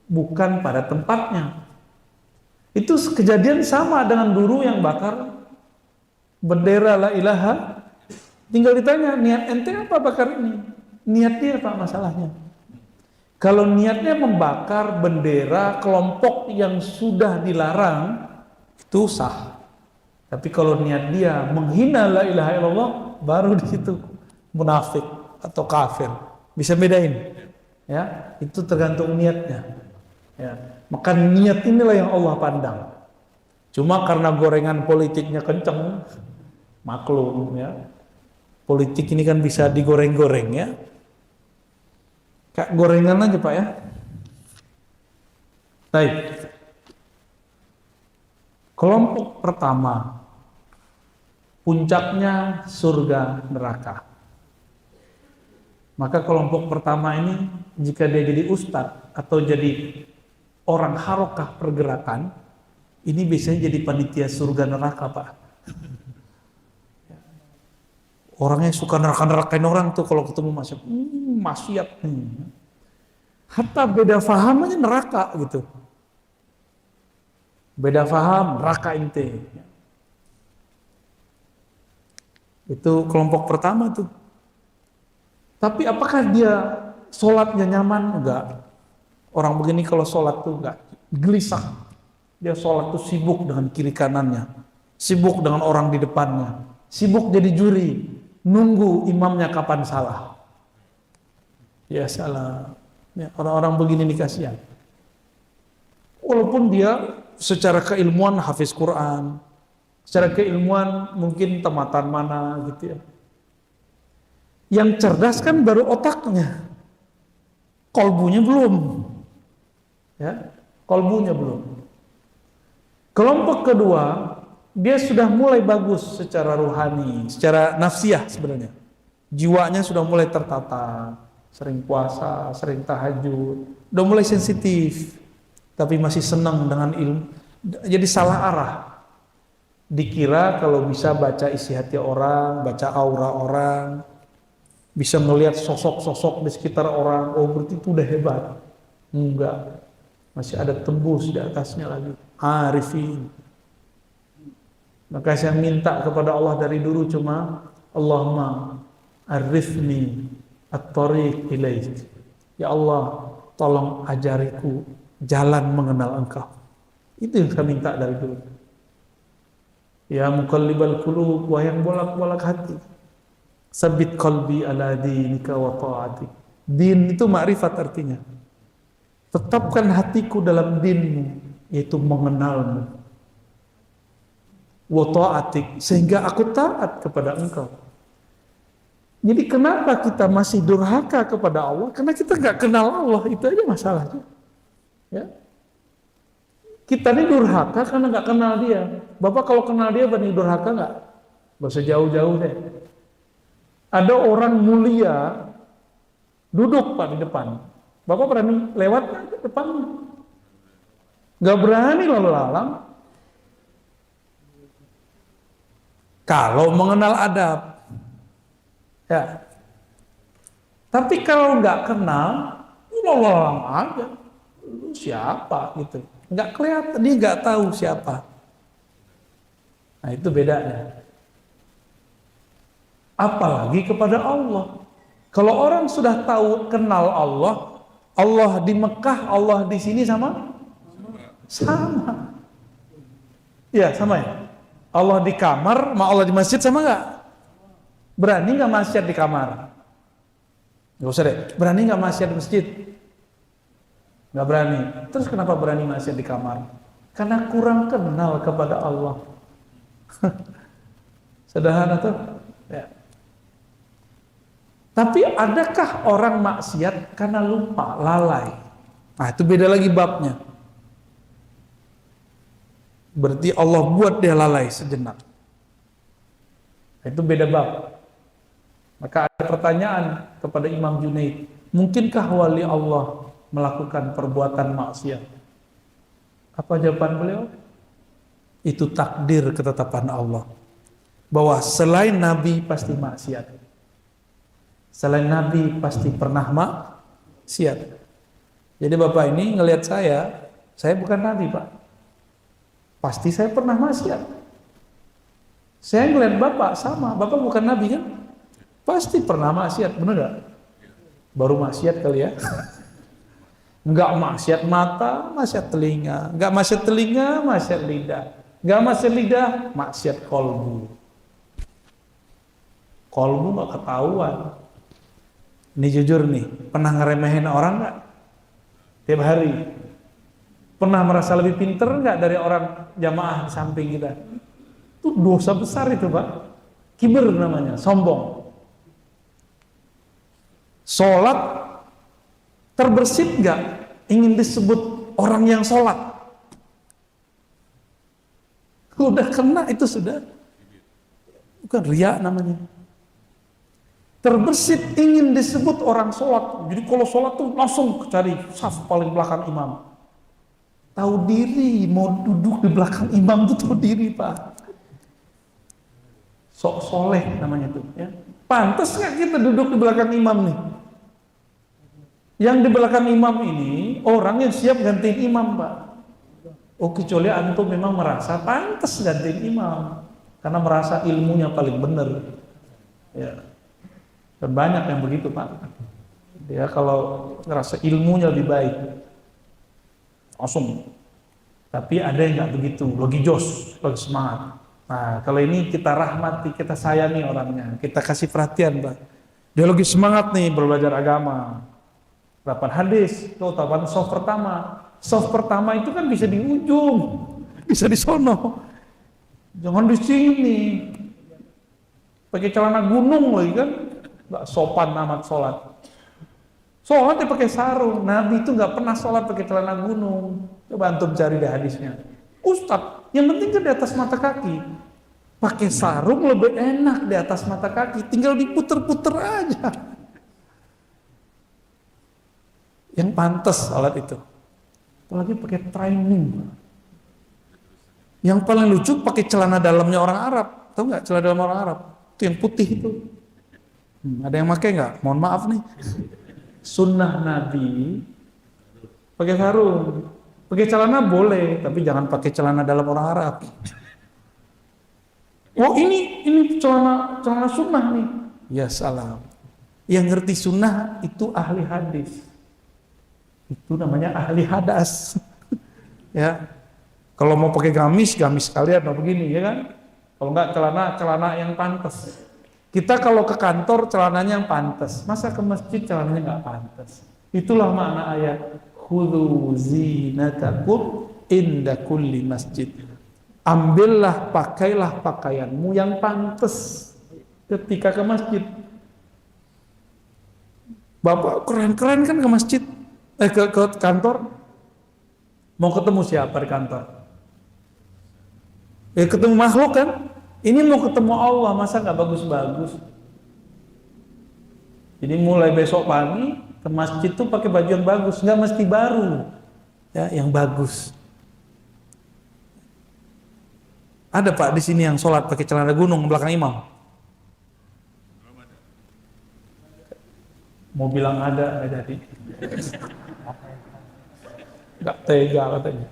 bukan pada tempatnya. Itu kejadian sama dengan dulu yang bakar bendera la ilaha. Tinggal ditanya, niat ente apa bakar ini? Niat dia apa masalahnya? Kalau niatnya membakar bendera kelompok yang sudah dilarang, itu sah. Tapi kalau niat dia menghina la ilaha illallah, baru di situ munafik atau kafir. Bisa bedain. Ya, itu tergantung niatnya. Ya, maka niat inilah yang Allah pandang. Cuma karena gorengan politiknya kenceng, maklum ya. Politik ini kan bisa digoreng-goreng ya. Kayak gorengan aja Pak ya. Baik. Kelompok pertama, puncaknya surga neraka. Maka kelompok pertama ini jika dia jadi ustadz atau jadi orang harokah pergerakan, ini biasanya jadi panitia surga neraka Pak. Orangnya suka neraka-nerakain orang tuh kalau ketemu maksiat. Hatta beda faham aja neraka gitu. Beda faham, neraka ente. Itu kelompok pertama tuh. Tapi apakah dia sholatnya nyaman? Enggak. Orang begini kalau sholat tuh enggak, gelisah. Dia sholat tuh sibuk dengan kiri kanannya, sibuk dengan orang di depannya, sibuk jadi juri, nunggu imamnya kapan salah. Ya salah. Ya, orang-orang begini nih kasihan. Walaupun dia secara keilmuan hafiz Quran, secara keilmuan mungkin tamatan mana gitu ya. Yang cerdas kan baru otaknya, kolbunya belum. Ya, kolbunya belum. Kelompok kedua, dia sudah mulai bagus secara ruhani, secara nafsiyah sebenarnya. Jiwanya sudah mulai tertata, sering puasa, sering tahajud, udah mulai sensitif, tapi masih senang dengan ilmu. Jadi salah arah. Dikira kalau bisa baca isi hati orang, baca aura orang, bisa melihat sosok-sosok di sekitar orang, oh berarti itu udah hebat. Enggak, masih ada tembus di atasnya lagi. Arifin. Maka saya minta kepada Allah dari dulu cuma Allahumma arifni at-tariq ilaik. Ya Allah, tolong ajariku jalan mengenal Engkau. Itu yang saya minta dari dulu. Ya muqallibal qulub, wahai yang bolak-balik hati. Sabit qalbi ala dinika wa ta'ati. Din itu makrifat artinya. Tetapkan hatiku dalam dinmu, yaitu mengenalmu. Wa ta'atik, sehingga aku taat kepada Engkau. Jadi kenapa kita masih durhaka kepada Allah? Karena kita nggak kenal Allah, itu aja masalahnya. Ya. Kita ini durhaka karena nggak kenal Dia. Bapak kalau kenal Dia berani durhaka nggak? Gak usah jauh-jauh deh. Ada orang mulia duduk Pak di depan. Bapak berani lewat ke depan? Nggak berani lalu lalang. Kalau mengenal adab, ya. Tapi kalau nggak kenal, lalang aja. Lu siapa gitu? Nggak kelihatan, dia nggak tahu siapa. Nah itu bedanya. Apalagi kepada Allah. Kalau orang sudah tahu kenal Allah, Allah di Mekah, Allah di sini sama? Sama. Ya sama ya. Allah di kamar, sama Allah di masjid sama nggak? Berani nggak maksiat di kamar? Nggak usah deh. Berani nggak maksiat di masjid? Nggak berani. Terus kenapa berani maksiat di kamar? Karena kurang kenal kepada Allah. Sederhana tuh. Ya. Tapi adakah orang maksiat karena lupa, lalai? Nah itu beda lagi babnya. Berarti Allah buat dia lalai sejenak. Itu beda bab. Maka ada pertanyaan kepada Imam Junaid, mungkinkah wali Allah melakukan perbuatan maksiat? Apa jawaban beliau? Itu takdir ketetapan Allah. Bahwa selain Nabi pasti maksiat. Selain Nabi pasti pernah maksiat. Jadi Bapak ini ngelihat saya bukan Nabi Pak. Pasti saya pernah maksiat. Saya ngeliat Bapak sama, Bapak bukan Nabi kan? Pasti pernah maksiat, bener gak? Baru maksiat kali ya. Enggak maksiat mata, maksiat telinga. Enggak maksiat telinga, maksiat lidah. Enggak maksiat lidah, maksiat kolbu. Kolbu gak ketahuan. Ini jujur nih, pernah ngeremehin orang gak? Tiap hari. Pernah merasa lebih pinter nggak dari orang jamaah di samping kita? Itu dosa besar itu Pak. Kiber namanya, sombong. Sholat terbersit nggak? Ingin disebut orang yang sholat? Udah kena itu sudah. Bukan riya namanya. Terbersit ingin disebut orang sholat. Jadi kalau sholat tuh langsung cari saf paling belakang imam. Tahu diri, mau duduk di belakang imam itu tahu diri Pak. Sok soleh namanya tuh ya. Pantas nggak kita duduk di belakang imam nih? Yang di belakang imam ini orang yang siap gantiin imam Pak. Oh kecuali antum memang merasa pantas gantiin imam karena merasa ilmunya paling benar. Ya. Dan banyak yang begitu Pak. Dia kalau ngerasa ilmunya lebih baik langsung. Tapi ada yang nggak begitu, lagi jos, lagi semangat. Nah kalau ini kita rahmati, kita sayangi orangnya, kita kasih perhatian Pak. Dia lagi semangat nih belajar agama. 8 hadis, tuh tahapan soft pertama. Soft pertama itu kan bisa di ujung, bisa di sono. Jangan di sini. Pakai celana gunung lagi kan, nggak sopan amat sholat. Sholat dia pakai sarung. Nabi itu nggak pernah sholat pakai celana gunung. Coba antum cari deh hadisnya. Ustadz, yang penting kan di atas mata kaki. Pakai sarung lebih enak di atas mata kaki. Tinggal diputer-puter aja. Yang pantas sholat itu. Apalagi pakai training. Yang paling lucu pakai celana dalamnya orang Arab. Tahu nggak celana dalam orang Arab? Itu yang putih itu. Ada yang pakai nggak? Mohon maaf nih. Sunnah Nabi pakai sarung, pakai celana boleh, tapi jangan pakai celana dalam orang Arab. Oh ini celana sunnah nih. Ya salam. Yang ngerti sunnah itu ahli hadis. Itu namanya ahli hadas. Ya. Kalau mau pakai gamis sekalian mau begini ya kan. Kalau enggak celana yang pantas. Kita kalau ke kantor celananya yang pantas. Masa ke masjid celananya enggak pantas. Itulah makna ayat khudzu zinatakum inda kulli masjid. Ambillah, pakailah pakaianmu yang pantas ketika ke masjid. Bapak keren-keren kan ke masjid, ke kantor. Mau ketemu siapa di kantor? Ketemu makhluk kan? Ini mau ketemu Allah, masa nggak bagus-bagus? Jadi mulai besok pagi ke masjid tuh pakai baju yang bagus, nggak mesti baru, ya yang bagus. Ada Pak di sini yang sholat pakai celana gunung belakang imam? Mau bilang ada, nggak jadi. Nggak tega katanya.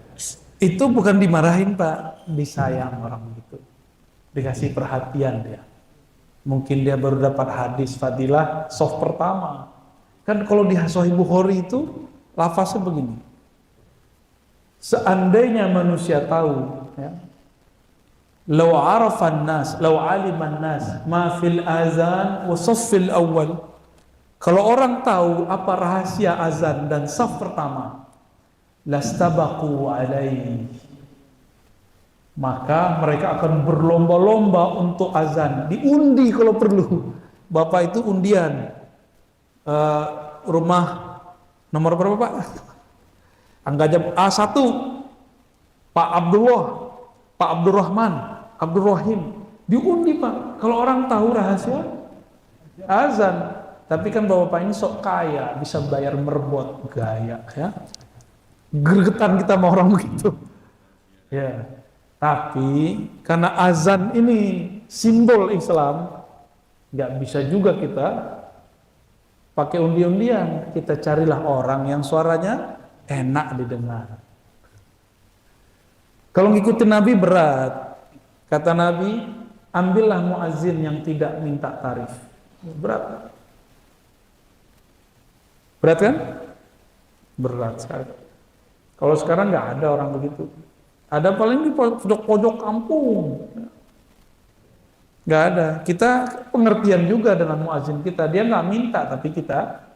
Itu bukan dimarahin Pak, disayang orang gitu. Dikasih perhatian dia. Mungkin dia baru dapat hadis fadilah soft pertama. Kan kalau di Sahih Bukhari itu lafaznya begini. Seandainya manusia tahu, ya, law arafan nas, law aliman nas, ma fil azan wa saffil awal. Kalau orang tahu apa rahasia azan dan saf pertama, lastabaqu alaihi, maka mereka akan berlomba-lomba untuk azan, diundi kalau perlu. Bapak itu undian, rumah nomor berapa Pak? Angka jam A1, Pak Abdullah, Pak Abdurrahman, Abdurrahim, diundi Pak. Kalau orang tahu rahasia azan, tapi kan bapak ini sok kaya, bisa bayar merbot, gaya ya. Gregetan kita sama orang begitu. Ya. Tapi karena azan ini simbol Islam, nggak bisa juga kita pakai undi-undian. Kita carilah orang yang suaranya enak didengar. Kalau ngikutin Nabi berat. Kata Nabi, ambillah muazzin yang tidak minta tarif. Berat. Berat kan? Berat sekali. Kalau sekarang nggak ada orang begitu. Ada paling di pojok-pojok kampung. Nggak ada. Kita pengertian juga dengan muazin kita. Dia nggak minta, tapi kita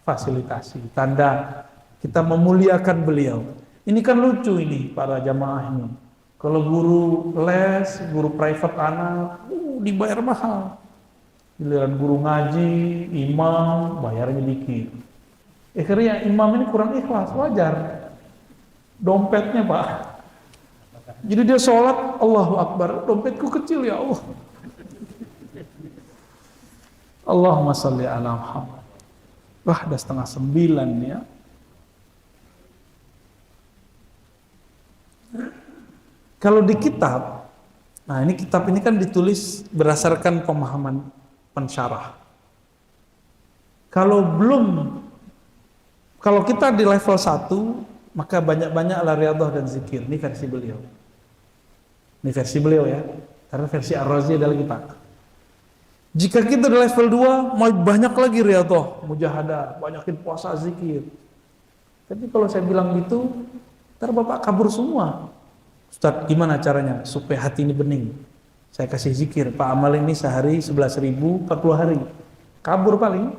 fasilitasi. Tanda kita memuliakan beliau. Ini kan lucu ini para jamaah ini. Kalau guru les, guru private anak, dibayar mahal. Giliran guru ngaji, imam, bayarnya dikit. Akhirnya imam ini kurang ikhlas, wajar. Dompetnya Pak. Jadi dia sholat, Allahu Akbar, dompetku kecil ya Allah. Allahumma salli ala Muhammad. Wah, udah 8:30 ya. Kalau di kitab, nah ini kitab ini kan ditulis berdasarkan pemahaman pensyarah. Kalau kita di level 1, maka banyak-banyaklah riyadhah dan zikir. Ini versi beliau. Ini versi beliau ya. Karena versi Ar-Razi ada lagi Pak. Jika kita di level 2, mau banyak lagi riyadhah, mujahadah, banyakin puasa, zikir. Tapi kalau saya bilang gitu, ntar Bapak kabur semua. Ustaz, gimana caranya supaya hati ini bening? Saya kasih zikir, Pak amal ini sehari 11.000, 40 hari. Kabur paling.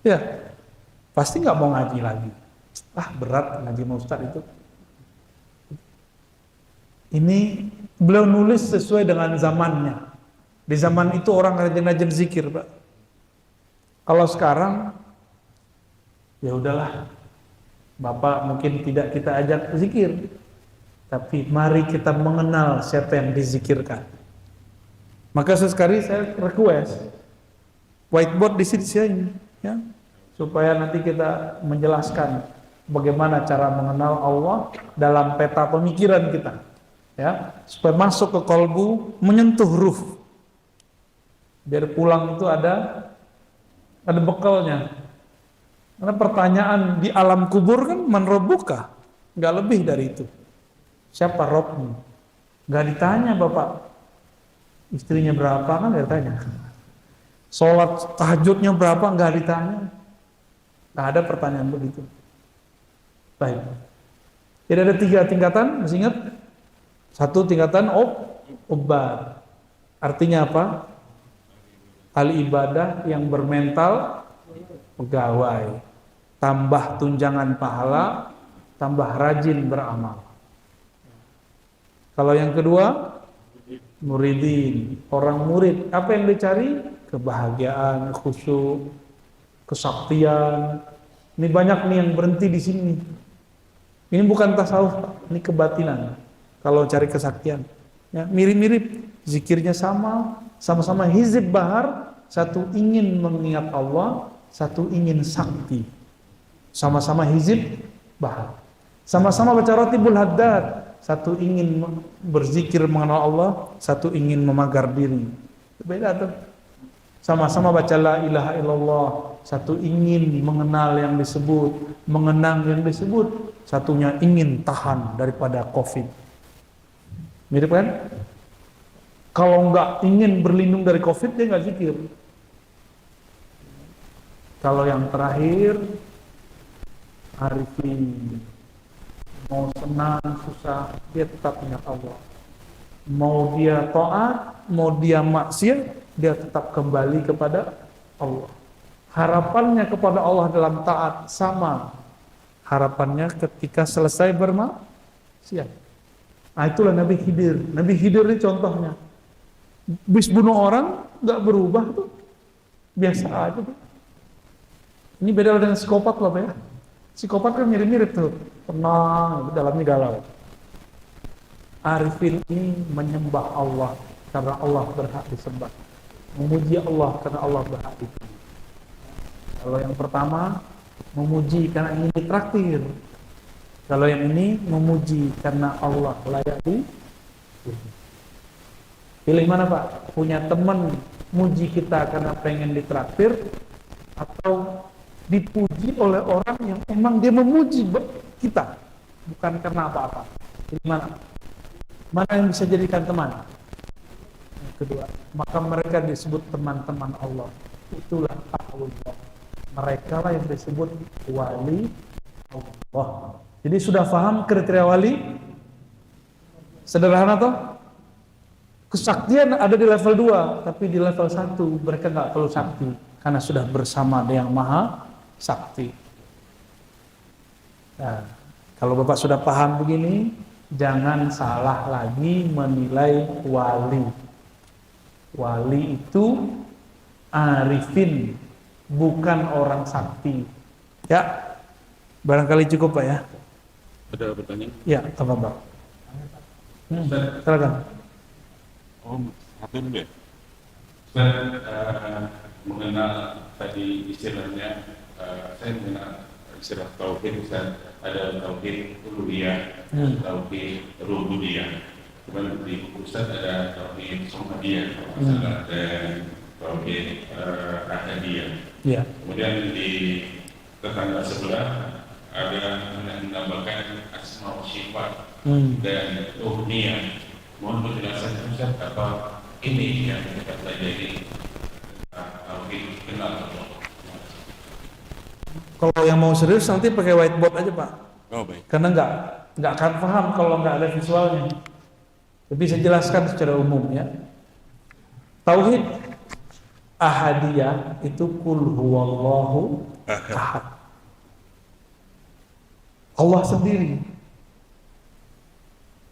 Ya. Pasti nggak mau ngaji lagi. Berat ngaji sama Ustaz itu. Ini beliau nulis sesuai dengan zamannya. Di zaman itu orang rajin-rajin zikir, Pak. Kalau sekarang, ya udahlah. Bapak mungkin tidak kita ajak zikir, tapi mari kita mengenal siapa yang dizikirkan. Maka sesekali saya request whiteboard di sini, ya. Supaya nanti kita menjelaskan bagaimana cara mengenal Allah dalam peta pemikiran kita, ya, supaya masuk ke kolbu, menyentuh ruh, biar pulang itu ada bekalnya. Karena pertanyaan di alam kubur kan man rabbuka, nggak lebih dari itu. Siapa Rabbmu? Nggak ditanya Bapak Istrinya berapa kan nggak ditanya. Sholat tahajudnya berapa nggak ditanya. Nggak ada pertanyaan begitu. Baik. Jadi ada 3 tingkatan, masih ingat? 1 tingkatan obat. Artinya apa? Ahli ibadah yang bermental pegawai, tambah tunjangan pahala, tambah rajin beramal. Kalau yang kedua, muridin, orang murid. Apa yang dicari? Kebahagiaan, khusyuk, kesaktian. Ini banyak nih yang berhenti di sini. Ini bukan tasawuf, ini kebatinan. Kalau cari kesaktian, ya, mirip-mirip, zikirnya sama-sama hizib bahar, satu ingin mengingat Allah, satu ingin sakti. Sama-sama hizib bahar. Sama-sama baca ratibul haddad, satu ingin berzikir mengenal Allah, satu ingin memagar diri. Beda tuh. Sama-sama baca la ilaha illallah, satu ingin mengenal yang disebut, mengenang yang disebut, satunya ingin tahan daripada COVID. Mirip kan? Kalau nggak ingin berlindung dari COVID, dia nggak zikir. Kalau yang terakhir, arifin, mau senang, susah, dia tetap ingat Allah. Mau dia taat, mau dia maksiat, dia tetap kembali kepada Allah. Harapannya kepada Allah dalam taat sama harapannya ketika selesai bermaksiat. Nah, itulah Nabi Khidir. Nabi Khidir ini contohnya. Bis bunuh orang nggak berubah tuh, biasa aja tuh. Ini beda dengan psikopat lah ya. Psikopat kan mirip-mirip tuh, tenang, dalamnya galau. Arifin ini menyembah Allah karena Allah berhak disembah, memuji Allah karena Allah berhak dipuji. Kalau yang pertama memuji karena ingin ditraktir. Kalau yang ini memuji karena Allah layak dipuji. Pilih mana Pak? Punya teman muji kita karena pengen ditraktir, atau dipuji oleh orang yang emang dia memuji kita, bukan karena apa-apa. Pilih mana? Mana yang bisa jadikan teman? Yang kedua, maka mereka disebut teman-teman Allah. Itulah ahlullah. Mereka lah yang disebut wali Allah. Jadi sudah paham kriteria wali? Sederhana toh? Kesaktian ada di level 2, tapi di level 1 mereka nggak perlu sakti karena sudah bersama dengan Maha Sakti. Nah, kalau Bapak sudah paham begini, jangan salah lagi menilai wali. Wali itu arifin, bukan orang sakti. Ya, barangkali cukup Pak ya. Ada pertanyaan? Ya, apa Pak? Silakan. Oh, satu dulu ya? Saya mengenal tadi istilahnya, saya mengenal istilah tauhid, ada tauhid uluhiyah, tauhid rububiyah. Kemudian di buku Ustaz ada tauhid somadiyah, dan tauhid ahadiyah. Ya. Kemudian di tetangga sebelah ada yang menambahkan asma wa sifat dan ruhniyah. Mohon penjelasan Ustaz, apa ini yang kita pelajari tauhid kenal Allah? Kalau yang mau serius nanti pakai whiteboard aja Pak. Oh, baik. Karena nggak akan paham kalau nggak ada visualnya. Tapi saya jelaskan secara umum ya. Tauhid ahadiyah itu kul huwallahu ahad. Allah sendiri.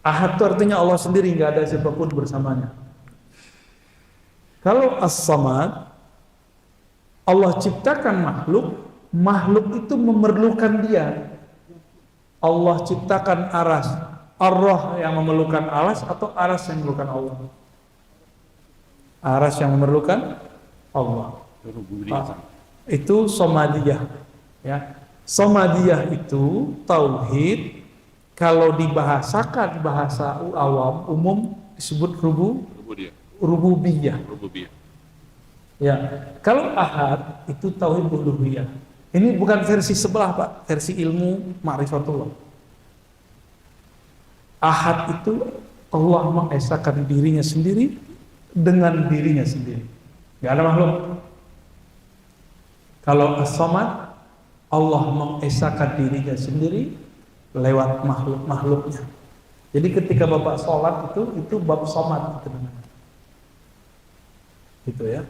Ahad itu artinya Allah sendiri, nggak ada siapapun bersamanya. Kalau as-samad, Allah ciptakan makhluk, makhluk itu memerlukan dia. Allah ciptakan aras, ar-roh yang memerlukan aras atau aras yang memerlukan Allah? Aras yang memerlukan Allah. Itu somadiyah. Ya. Somadiyah itu tauhid. Kalau dibahasakan bahasa awam umum disebut rububiyah. Ya, kalau ahad itu tauhid uluhiyah. Ini bukan versi sebelah Pak, versi ilmu ma'rifatullah. Ahad itu Allah mengesakan dirinya sendiri, dengan dirinya sendiri. Gak ada makhluk. Kalau as-samad, Allah mengesahkan dirinya sendiri lewat makhluknya. Jadi ketika Bapak sholat itu bab samad gitu namanya. Gitu ya.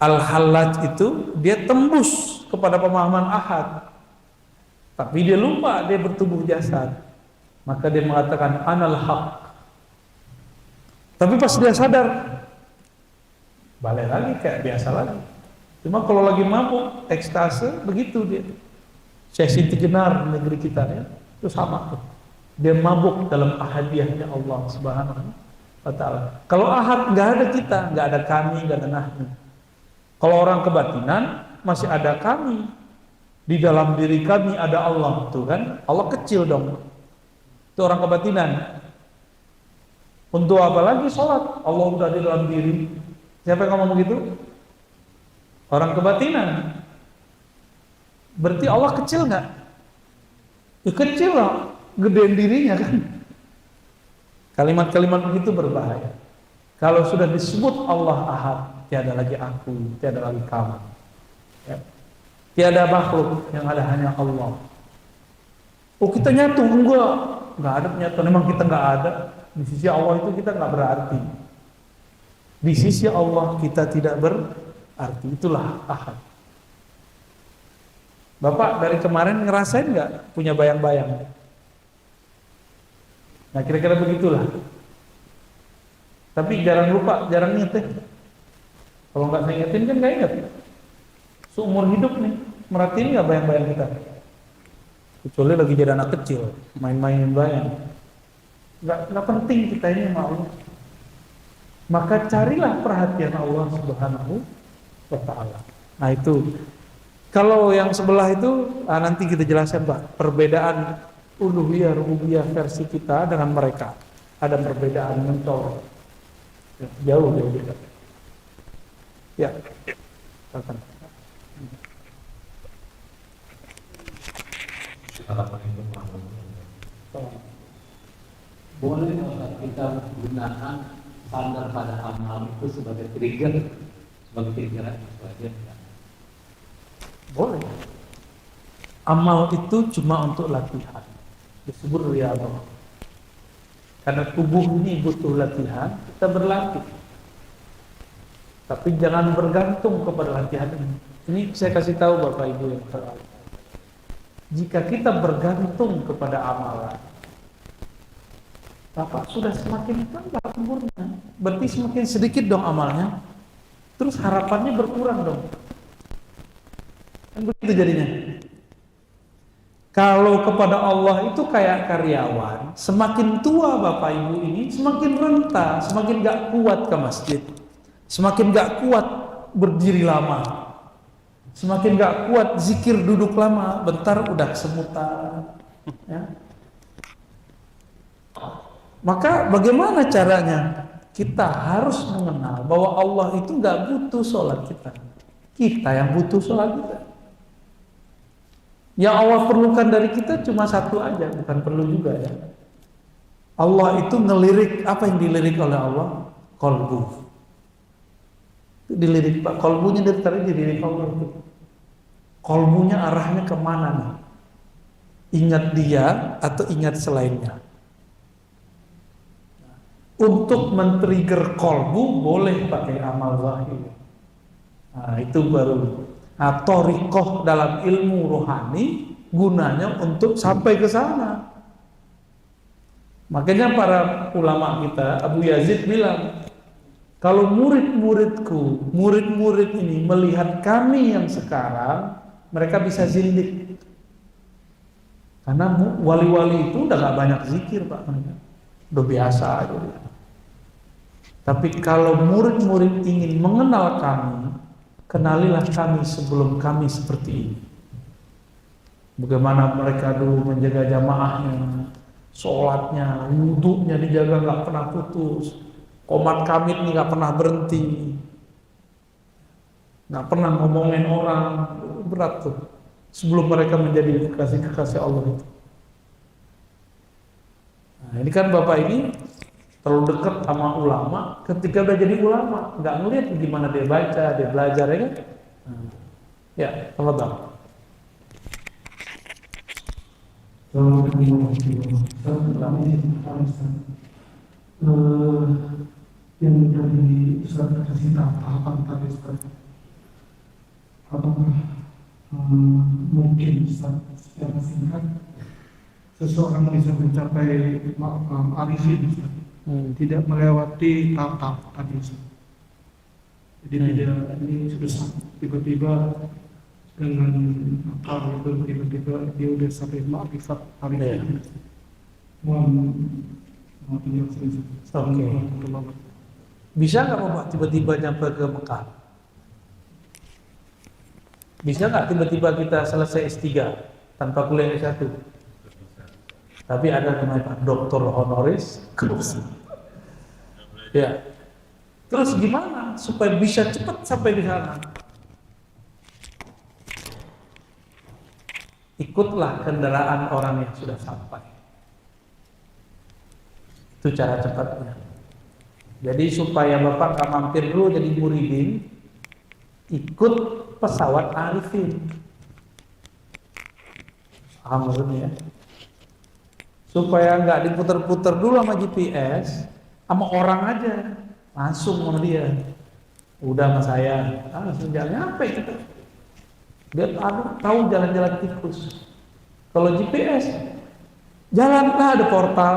Al-Hallaj itu dia tembus kepada pemahaman ahad. Tapi dia lupa dia bertubuh jasad. Maka dia mengatakan anal haq. Tapi pas dia sadar, balik lagi kayak biasa lagi. Cuma kalau lagi mabuk, ekstase, begitu dia. Syekh Siti Jenar negeri kita ya, itu sama tuh. Dia mabuk dalam ahadiyahnya Allah Subhanahu wa Ta'ala. Kalau ahad nggak ada kita, nggak ada kami, nggak ada nahnu. Kalau orang kebatinan masih ada kami. Di dalam diri kami ada Allah, tuh kan? Allah kecil dong. Itu orang kebatinan. Untuk apa lagi sholat? Allah udah di dalam diri. Siapa yang ngomong begitu? Orang kebatinan. Berarti Allah kecil nggak? Ya kecil lah, gedein dirinya kan. Kalimat-kalimat begitu berbahaya. Kalau sudah disebut Allah ahad, tiada lagi aku, tiada lagi kamu. Ya. Tiada makhluk, yang ada hanya Allah. Oh kita nyatu, enggak ada penyatuan. Memang kita enggak ada. Di sisi Allah itu kita enggak berarti. Di sisi Allah kita tidak berarti. Itulah ahad. Bapak dari kemarin ngerasain enggak punya bayang-bayang? Nah kira-kira begitulah. Tapi jarang lupa, jarang inget. Kalau nggak saya ingetin kan nggak inget. Seumur hidup nih, merhatiin nggak bayang-bayang kita? Kecuali lagi jadi anak kecil, main-mainin bayang. Nggak penting kita ini mau. Maka carilah perhatian Allah Subhanahu wa Ta'ala. Nah itu. Kalau yang sebelah itu nanti kita jelaskan Pak, perbedaan uluhiyah rububiyah versi kita dengan mereka. Ada perbedaan mencolok. Jauh beda. Ya. Silakan. Assalamualaikum warahmatullahi wabarakatuh. Boleh Ustaz kita menggunakan standar pada amal itu sebagai trigger sebagai Boleh. Amal itu cuma untuk latihan. Disebut riyadhah. Karena tubuh ini butuh latihan, kita berlatih. Tapi jangan bergantung kepada latihan ini. Ini saya kasih tahu Bapak Ibu yang terhormat. Jika kita bergantung kepada amalan, Bapak sudah semakin tambah umurnya, berarti semakin sedikit dong amalnya. Terus harapannya berkurang dong. Kan begitu jadinya. Kalau kepada Allah itu kayak karyawan, semakin tua Bapak Ibu ini, semakin renta, semakin gak kuat ke masjid, semakin gak kuat berdiri lama, semakin gak kuat zikir duduk lama, bentar udah semutan. Ya. Maka bagaimana caranya? Kita harus mengenal bahwa Allah itu gak butuh sholat kita. Kita yang butuh sholat kita. Yang Allah perlukan dari kita cuma satu aja, bukan perlu juga ya. Allah itu ngelirik, apa yang dilirik oleh Allah? Kolbu. Itu dilirik, Pak. Kolbunya dari tadi dilirik Allah itu. Kolbunya arahnya kemana nih? Ingat dia atau ingat selainnya? Untuk men-trigger kolbu boleh pakai amal zahir. Nah itu baru. Nah, thoriqah dalam ilmu rohani gunanya untuk sampai ke sana. Makanya para ulama kita, Abu Yazid bilang, kalau murid-muridku, murid-murid ini melihat kami yang sekarang, mereka bisa zindik. Karena wali-wali itu udah gak banyak zikir Pak, udah biasa aja. Tapi kalau murid-murid ingin mengenal kami, kenalilah kami sebelum kami seperti ini. Bagaimana mereka dulu menjaga jamaahnya, sholatnya, wudhunya dijaga nggak pernah putus, qomat kamit nih nggak pernah berhenti, nggak pernah ngomongin orang, berat tuh. Sebelum mereka menjadi kekasih-kekasih Allah itu. Nah, ini kan Bapak ini terlalu dekat sama ulama, ketika udah jadi ulama nggak ngeliat gimana dia baca, dia belajar, ya kan? Ya, tafadhal. Yang dari Ustaz kasih tahapan tadi Ustaz, apakah mungkin Ustaz secara singkat seseorang bisa mencapai arifin Ustaz, tidak melewati tahap tadi Ustaz. Jadi tidak ini sudah tiba-tiba dengan akal itu tiba-tiba dia udah sampai makrifat arifin. Mohon penjelasan Ustaz. Oke. Bisa nggak Bapak tiba-tiba nyampe ke Mekah? Bisa nggak tiba-tiba kita selesai S3 tanpa kuliah S1? Tapi ada namanya Pak Doktor Honoris Causa. Ya. Terus gimana supaya bisa cepat sampai di sana? Ikutlah kendaraan orang yang sudah sampai. Itu cara cepatnya. Jadi supaya Bapak nggak mampir dulu jadi muridin, ikut pesawat arifin. Paham maksudnya ya? Supaya nggak diputer-puter dulu sama GPS, sama orang aja, langsung sama dia. Udah sama saya, langsung jalan nyampe kita. Dia tahu jalan-jalan tikus. Kalau GPS, jalanlah ada portal,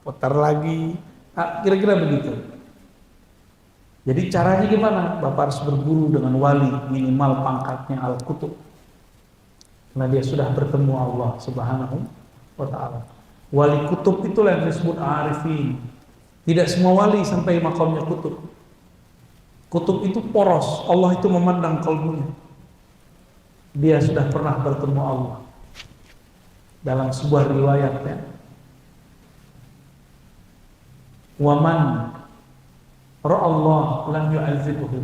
putar lagi. Kira-kira begitu. Jadi caranya gimana? Bapak harus berburu dengan wali, minimal pangkatnya Al-Qutub. Karena dia sudah bertemu Allah Subhanahu wa ta'ala. Wali kutub itulah yang disebut arifin. Tidak semua wali sampai makamnya kutub. Kutub itu poros, Allah itu memandang kalbunya. Dia sudah pernah bertemu Allah. Dalam sebuah riwayat ya. Waman ra'allah lam yu'adzibuhu.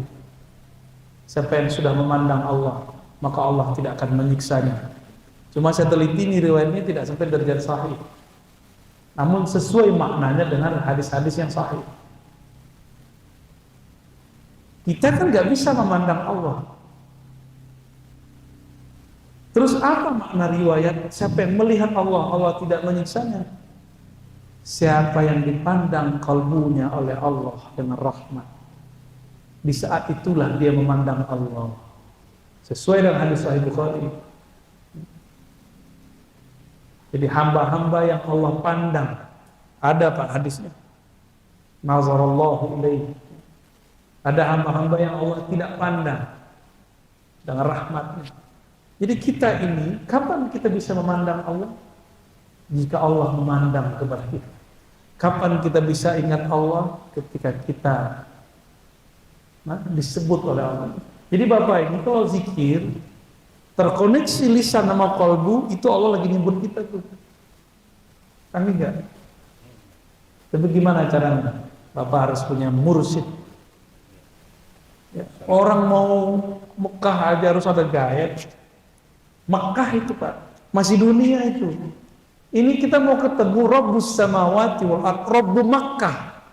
Siapa yang sudah memandang Allah, maka Allah tidak akan menyiksanya. Cuma saya teliti nih riwayatnya tidak sampai derajat sahih. Namun sesuai maknanya dengan hadis-hadis yang sahih. Kita kan nggak bisa memandang Allah. Terus apa makna riwayat? Siapa yang melihat Allah, Allah tidak menyiksanya? Siapa yang dipandang kalbunya oleh Allah dengan rahmat, di saat itulah dia memandang Allah. Sesuai dengan hadis Sahih Bukhari. Jadi hamba-hamba yang Allah pandang, ada Pak hadisnya. Nazarallahu ilaihi. Ada hamba-hamba yang Allah tidak pandang dengan rahmatnya. Jadi kita ini, kapan kita bisa memandang Allah? Jika Allah memandang kepada kita. Kapan kita bisa ingat Allah? Ketika kita disebut oleh Allah. Jadi Bapak ini kalau zikir, terkoneksi lisan sama kalbu, itu Allah lagi nyebut kita tuh. Kan enggak? Tapi gimana caranya? Bapak harus punya mursyid. Ya, orang mau Mekah aja harus ada gaya. Mekah itu Pak, masih dunia itu. Ini kita mau ketemu Rabbus samawati wal ardh, Rabbu Makkah,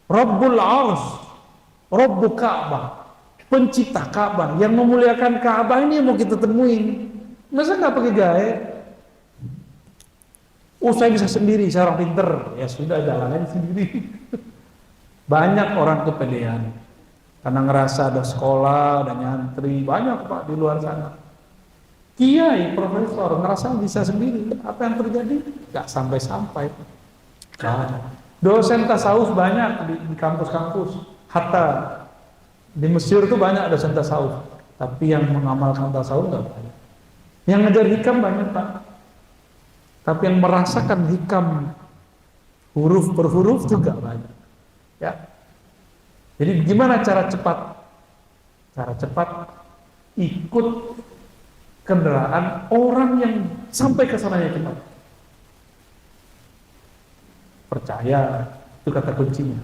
Rabbul Arsy, Rabbu Ka'bah, pencipta Ka'bah, yang memuliakan Ka'bah ini yang mau kita temuin. Masa nggak pakai gaya? Oh saya bisa sendiri, saya orang pinter. Ya sudah, jalan aja sendiri. Banyak orang kepedean karena ngerasa ada sekolah, ada nyantri, banyak Pak di luar sana. Kiai, profesor, ngerasa bisa sendiri. Apa yang terjadi? Gak sampai-sampai. Dosen tasawuf banyak di kampus-kampus. Hatta di Mesir itu banyak dosen tasawuf. Tapi yang mengamalkan tasawuf gak banyak. Yang ngejar hikam banyak Pak. Tapi yang merasakan hikam huruf per huruf juga banyak. Ya. Jadi gimana cara cepat? Cara cepat ikut kendaraan orang yang sampai ke sananya cepat. Percaya, itu kata kuncinya.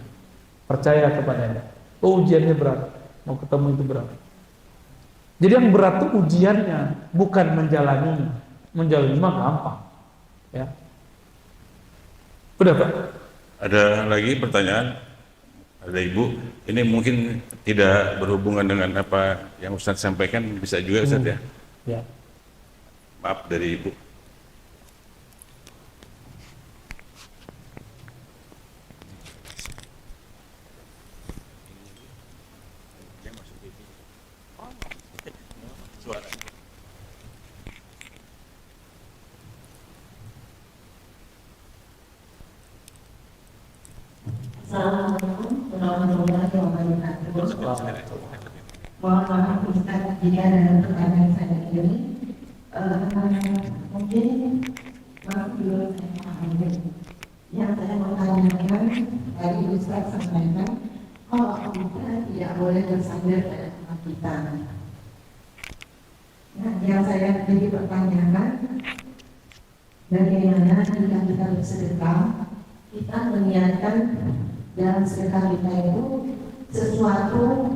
Percaya kepadanya. Oh, ujiannya berat, mau ketemu itu berat. Jadi yang berat itu ujiannya, bukan menjalani. Menjalani mah gampang. Ya. Udah Pak. Ada lagi pertanyaan? Ada Ibu? Ini mungkin tidak berhubungan dengan apa yang Ustaz sampaikan, bisa juga Ustaz ya? Ya. Maaf dari Ibu. Assalamualaikum warahmatullahi wabarakatuh. Mohon maaf Ustaz jika dalam pertanyaan saya ini mungkin maaf dulu saya pahami. Yang saya mau tanyakan dari Ustaz sampaikan, kalau kita tidak boleh bersandar pada teman kita. Nah, yang saya jadi pertanyakan, bagaimana jika kita bersedekah, kita meniatkan dalam sedekah kita itu sesuatu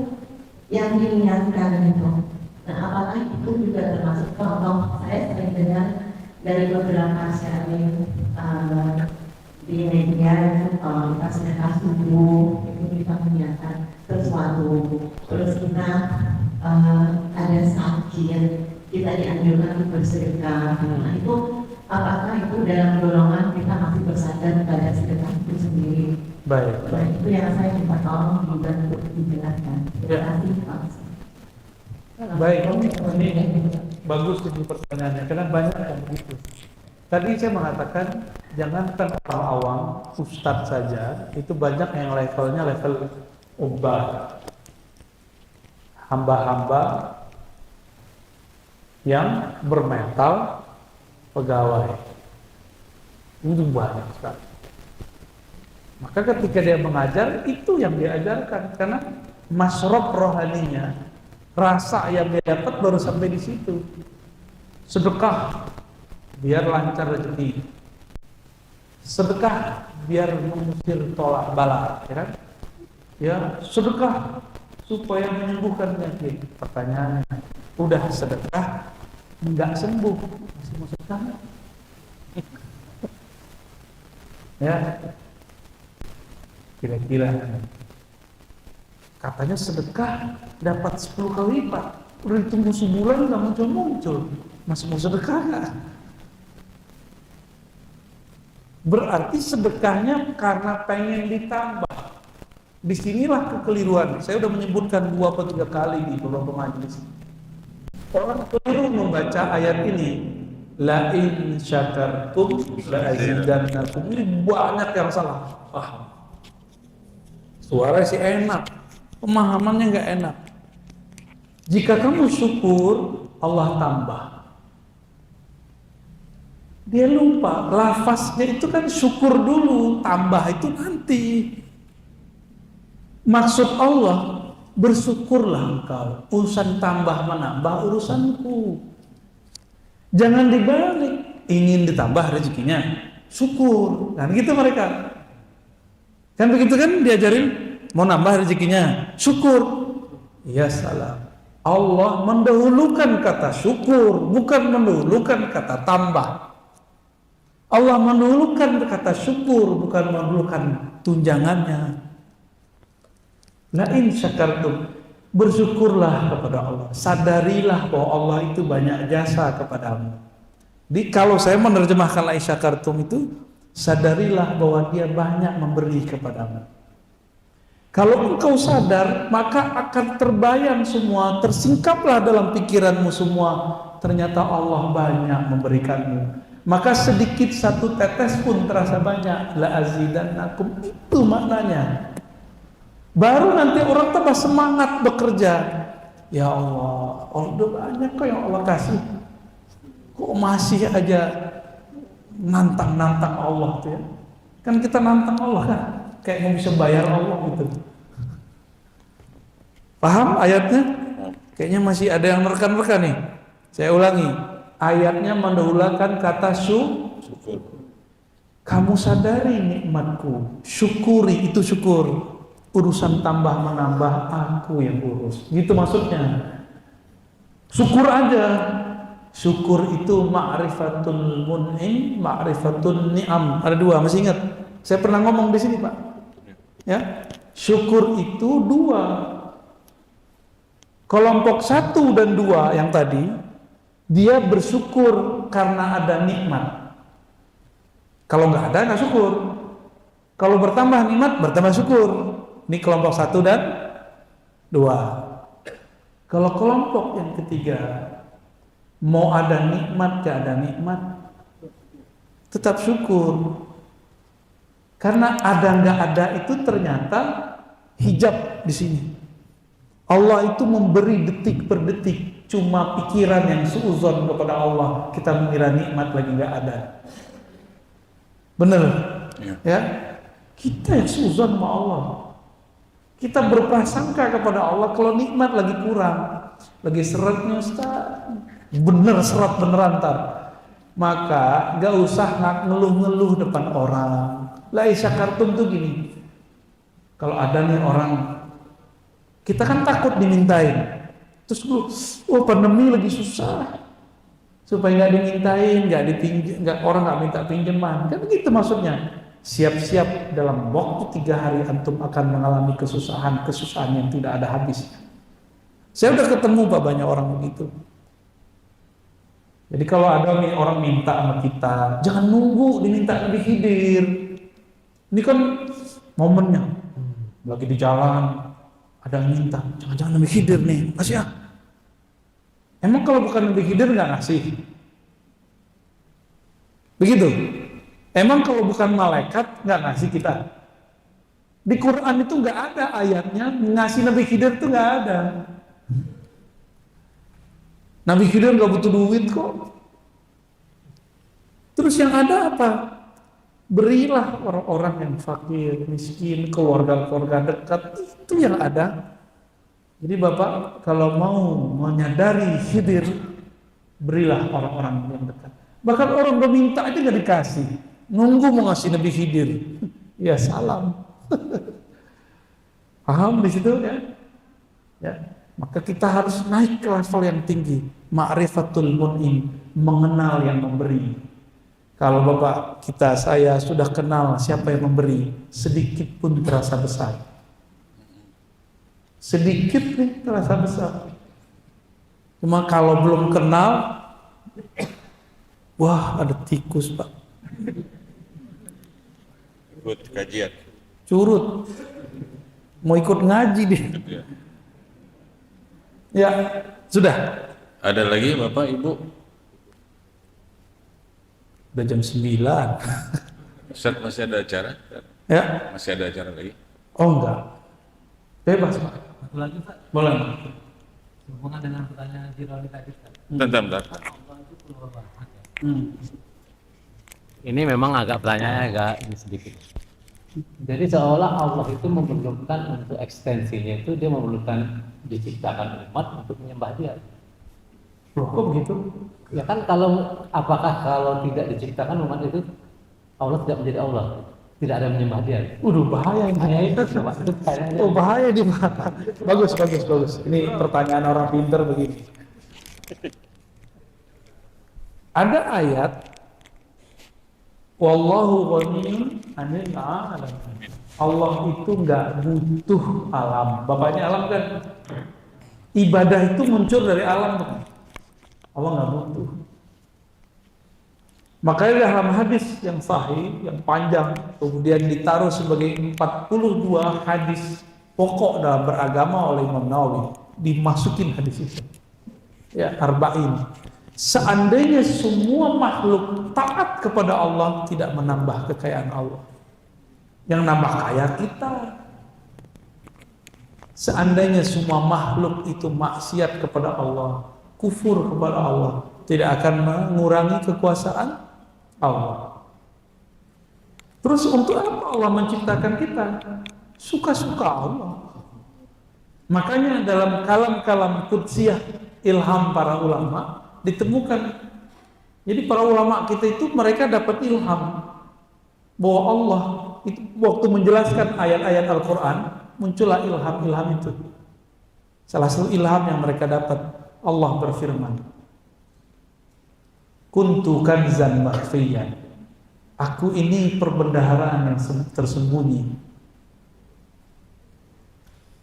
yang diniatkan itu. Nah, apakah itu juga termasuk contoh saya sering dengar dari beberapa sharing di media itu kalau kita sedekah subuh itu kita meniatkan sesuatu. Terus kita ada sakit, kita dianjurkan untuk bersedekah. Nah, itu apakah itu dalam golongan kita masih bersandar pada sedekah itu sendiri? Baik. Nah, itu yang saya minta tolong dibantu dijelaskan. Terima kasih Pak. Baik, ini bagus ini pertanyaannya, karena banyak yang begitu. Tadi saya mengatakan jangankan orang awam, ustadz saja, itu banyak yang levelnya level ubah, hamba-hamba yang bermental pegawai. Itu banyak sekali. Maka ketika dia mengajar, itu yang diajarkan, karena masrob rohaninya, rasa yang dia dapat baru sampai di situ. Sedekah biar lancar rezeki, sedekah biar mengusir tolak bala, ya kan? Ya, sedekah supaya menyembuhkan penyakit. Pertanyaannya, udah sedekah nggak sembuh, masih mau sedekah? Ya, kira-kira katanya sedekah dapat 10 kali lipat, udah ditunggu sebulan nggak muncul-muncul, masih mau sedekah nggak? Berarti sedekahnya karena pengen ditambah. Disinilah kekeliruan. Saya sudah menyebutkan 2 atau 3 kali di beberapa majelis. Orang keliru membaca ayat ini. La in syakartum la azidannakum. Ini banyak yang salah. Suara sih enak, pemahamannya nggak enak. Jika kamu syukur, Allah tambah. Dia lupa, lafaznya itu kan syukur dulu, tambah itu nanti. Maksud Allah, bersyukurlah engkau, urusan tambah menambah urusanku. Jangan dibalik, ingin ditambah rezekinya, syukur. Kan gitu mereka. Kan begitu kan diajarin, mau nambah rezekinya, syukur. Ya salah. Allah mendahulukan kata syukur, bukan mendahulukan kata tambah. Allah mendahulukan kata syukur, bukan mendahulukan tunjangannya. La in syakartum, bersyukurlah kepada Allah. Sadarilah bahwa Allah itu banyak jasa kepadamu. Jadi kalau saya menerjemahkan la in syakartum itu, sadarilah bahwa dia banyak memberi kepadamu. Kalau engkau sadar, maka akan terbayang semua, tersingkaplah dalam pikiranmu semua, ternyata Allah banyak memberikanmu. Maka sedikit satu tetes pun terasa banyak. La azidannakum, itu maknanya. Baru nanti orang tambah semangat bekerja. Ya Allah, udah banyak kok yang Allah kasih. Kok masih aja nantang-nantang Allah tuh ya? Kan kita nantang Allah kan, kayak mau bisa bayar Allah gitu. Paham ayatnya? Kayaknya masih ada yang merekan-rekan nih. Saya ulangi, ayatnya mendahulukan kata syukur. Kamu sadari nikmatku, syukuri, itu syukur. Urusan tambah menambah aku yang urus. Gitu maksudnya. Syukur aja. Syukur itu ma'rifatul mun'im, ma'rifatul ni'am. Ada 2, masih ingat? Saya pernah ngomong di sini, Pak. Ya, syukur itu dua. Kelompok 1 dan 2 yang tadi, dia bersyukur karena ada nikmat. Kalau nggak ada, nggak syukur. Kalau bertambah nikmat, bertambah syukur. Ini kelompok 1 dan 2. Kalau kelompok yang ketiga, mau ada nikmat, gak ada nikmat, tetap syukur. Karena ada nggak ada itu ternyata hijab di sini. Allah itu memberi detik per detik, cuma pikiran yang suuzon kepada Allah, kita mengira nikmat lagi nggak ada. Bener? Ya. Kita yang suuzon sama Allah. Kita berprasangka kepada Allah kalau nikmat lagi kurang, lagi seratnya Ustaz, bener serat beneran ntar. Maka gak usah ngeluh-ngeluh depan orang. La isyakartum tuh gini. Kalau ada nih orang, kita kan takut dimintain. Terus gue, pandemi lagi susah, supaya nggak dimintain, orang nggak minta pinjaman. Kan begitu maksudnya. Siap-siap dalam waktu 3 hari antum akan mengalami kesusahan yang tidak ada habisnya. Saya udah ketemu Pak banyak orang begitu. Jadi kalau ada nih orang minta sama kita, jangan nunggu diminta lebih hidir. Ini kan momennya, lagi di jalan ada yang minta, jangan lebih hidir nih, kasih ya. Emang kalau bukan lebih hidir nggak ngasih? Begitu. Emang kalau bukan malaikat nggak ngasih kita? Di Quran itu nggak ada ayatnya ngasih Nabi Khidir itu nggak ada. Nabi Khidir nggak butuh duit kok. Terus yang ada apa? Berilah orang-orang yang fakir, miskin, keluarga-keluarga dekat, itu yang ada. Jadi Bapak kalau mau menyadari Khidir, berilah orang-orang yang dekat. Bahkan orang udah minta aja nggak dikasih. Nunggu mau ngasih Nabi Khidir, ya salam. Paham di situ ya? Ya, maka kita harus naik ke level yang tinggi, ma'rifatul mun'im, mengenal yang memberi. Kalau Bapak saya sudah kenal siapa yang memberi, sedikit pun terasa besar. Sedikit nih terasa besar. Cuma kalau belum kenal, wah ada tikus Pak. Ikut kajian. Curut. Mau ikut ngaji dia. Ya, sudah. Ada lagi Bapak Ibu? Udah jam 9. Ustaz masih ada acara? Ya. Masih ada acara lagi? Oh enggak. Bebas Pak. Satu lagi Pak, Boleh. hubungan dengan pertanyaan Jironi tadi Pak. Bentar. Allah itu keluar banget ya. Ini memang pertanyaannya agak ini sedikit. Jadi seolah Allah itu memerlukan untuk ekstensinya itu dia memerlukan diciptakan umat untuk menyembah dia. Loh kok begitu? Ya kan apakah kalau tidak diciptakan umat itu Allah tidak menjadi Allah, tidak ada menyembah dia. Bahaya ini. Oh bahaya di mana? Bagus. Ini pertanyaan orang pintar begini. Ada ayat Wallahu ghaniyun 'anil 'alamin. Allah itu nggak butuh alam. Bapaknya alam kan. Ibadah itu muncul dari alam kan. Allah nggak butuh. Makanya dalam hadis yang sahih, yang panjang, kemudian ditaruh sebagai 42 hadis pokok dalam beragama oleh Imam Nawawi, dimasukin hadis itu. Ya, arba'in. Seandainya semua makhluk taat kepada Allah, tidak menambah kekayaan Allah. Yang nambah kaya kita. Seandainya semua makhluk itu maksiat kepada Allah, kufur kepada Allah, tidak akan mengurangi kekuasaan Allah. Terus untuk apa Allah menciptakan kita? Suka-suka Allah. Makanya dalam kalam-kalam qudsiyah ilham para ulama ditemukan. Jadi para ulama kita itu mereka dapat ilham bahwa Allah itu waktu menjelaskan ayat-ayat Al-Quran muncullah ilham itu. Salah satu ilham yang mereka dapat, Allah berfirman, kuntu kanzan makhfiyan Aku ini perbendaharaan yang tersembunyi.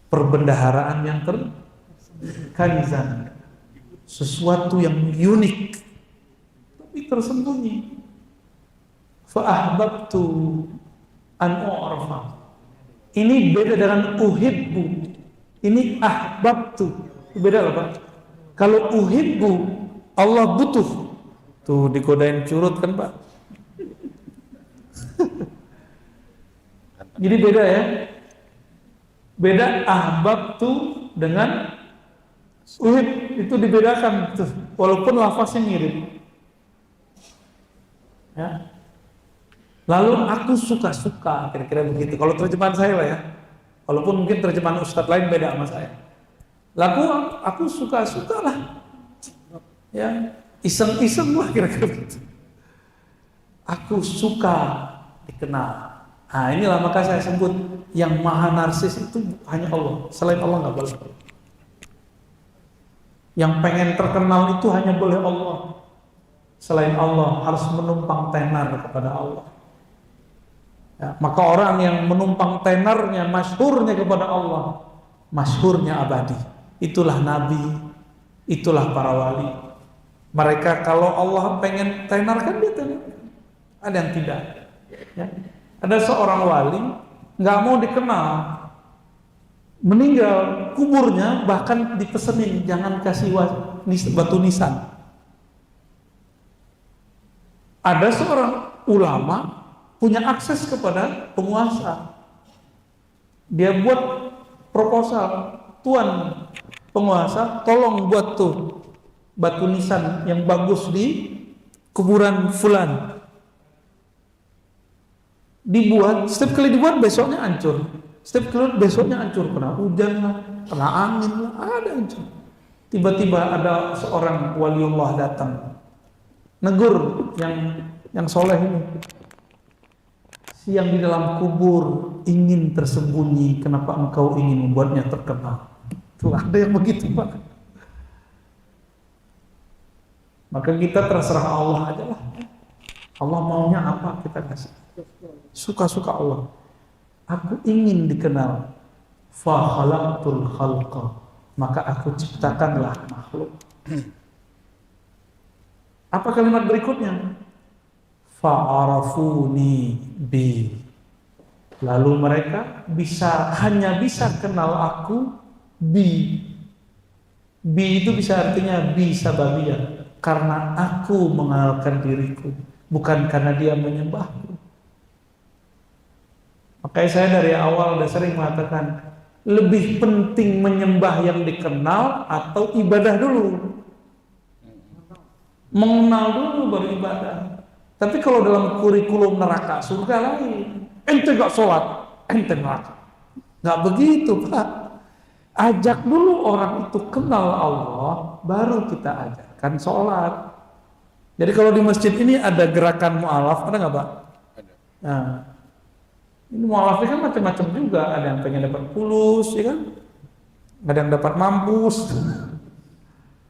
Perbendaharaan yang kanizan. Sesuatu yang unik tapi tersembunyi. Fa ahbabtu an u'rafa. Ini beda dengan uhibbu. Ini ahbabtu. Beda loh Pak. Kalau uhibbu, Allah butuh. Tuh digodain curut kan Pak. Jadi beda ya. Beda ahbabtu dengan uhib, itu dibedakan tuh. Walaupun lafaznya mirip. Ya. Lalu aku suka-suka, kira-kira begitu. Kalau terjemahan saya lah ya. Walaupun mungkin terjemahan ustadz lain beda sama saya. Lalu aku suka-suka lah. Ya, iseng-iseng lah kira-kira begitu. Aku suka dikenal. Nah inilah maka saya sebut yang maha narsis itu hanya Allah. Selain Allah nggak boleh. Yang pengen terkenal itu hanya boleh Allah. Selain Allah harus menumpang tenar kepada Allah. Ya, maka orang yang menumpang tenarnya, masyhurnya kepada Allah, masyhurnya abadi. Itulah Nabi, itulah para wali. Mereka kalau Allah pengen tenarkan dia tenar. Ada yang tidak. Ya. Ada seorang wali nggak mau dikenal, meninggal kuburnya bahkan dipesenin jangan kasih batu nisan. Ada seorang ulama punya akses kepada penguasa. Dia buat proposal, tuan penguasa, tolong buat tuh batu nisan yang bagus di kuburan fulan. Dibuat, setiap kali dibuat besoknya hancur. Setiap kali besoknya hancur, kena hujan lah, kena angin lah, ada hancur. Tiba-tiba ada seorang waliullah datang, negur yang soleh ini. Yang di dalam kubur ingin tersembunyi, kenapa engkau ingin membuatnya terkenal? Tuh ada yang begitu Pak. Maka kita terserah Allah aja lah. Allah maunya apa kita kasih. Suka-suka Allah. Aku ingin dikenal. Fa khalaqtul khalqa. Maka aku ciptakanlah makhluk. Apa kalimat berikutnya? Fa'arafuni bi. Lalu mereka hanya bisa kenal aku bi. Bi itu bisa artinya bi sababiyah, karena aku mengenalkan diriku, bukan karena dia menyembahku. Makanya saya dari awal udah sering mengatakan lebih penting menyembah yang dikenal atau ibadah dulu. Mengenal dulu baru ibadah. Tapi kalau dalam kurikulum neraka surga lain, ente gak sholat, ente neraka. Gak begitu Pak. Ajak dulu orang itu kenal Allah, baru kita ajarkan sholat. Jadi kalau di masjid ini ada gerakan mu'alaf, ada gak Pak? Ada. Nah, ini mu'alaf ini kan macam-macam juga. Ada yang pengen dapat fulus, ya kan? Ada yang dapat mampus.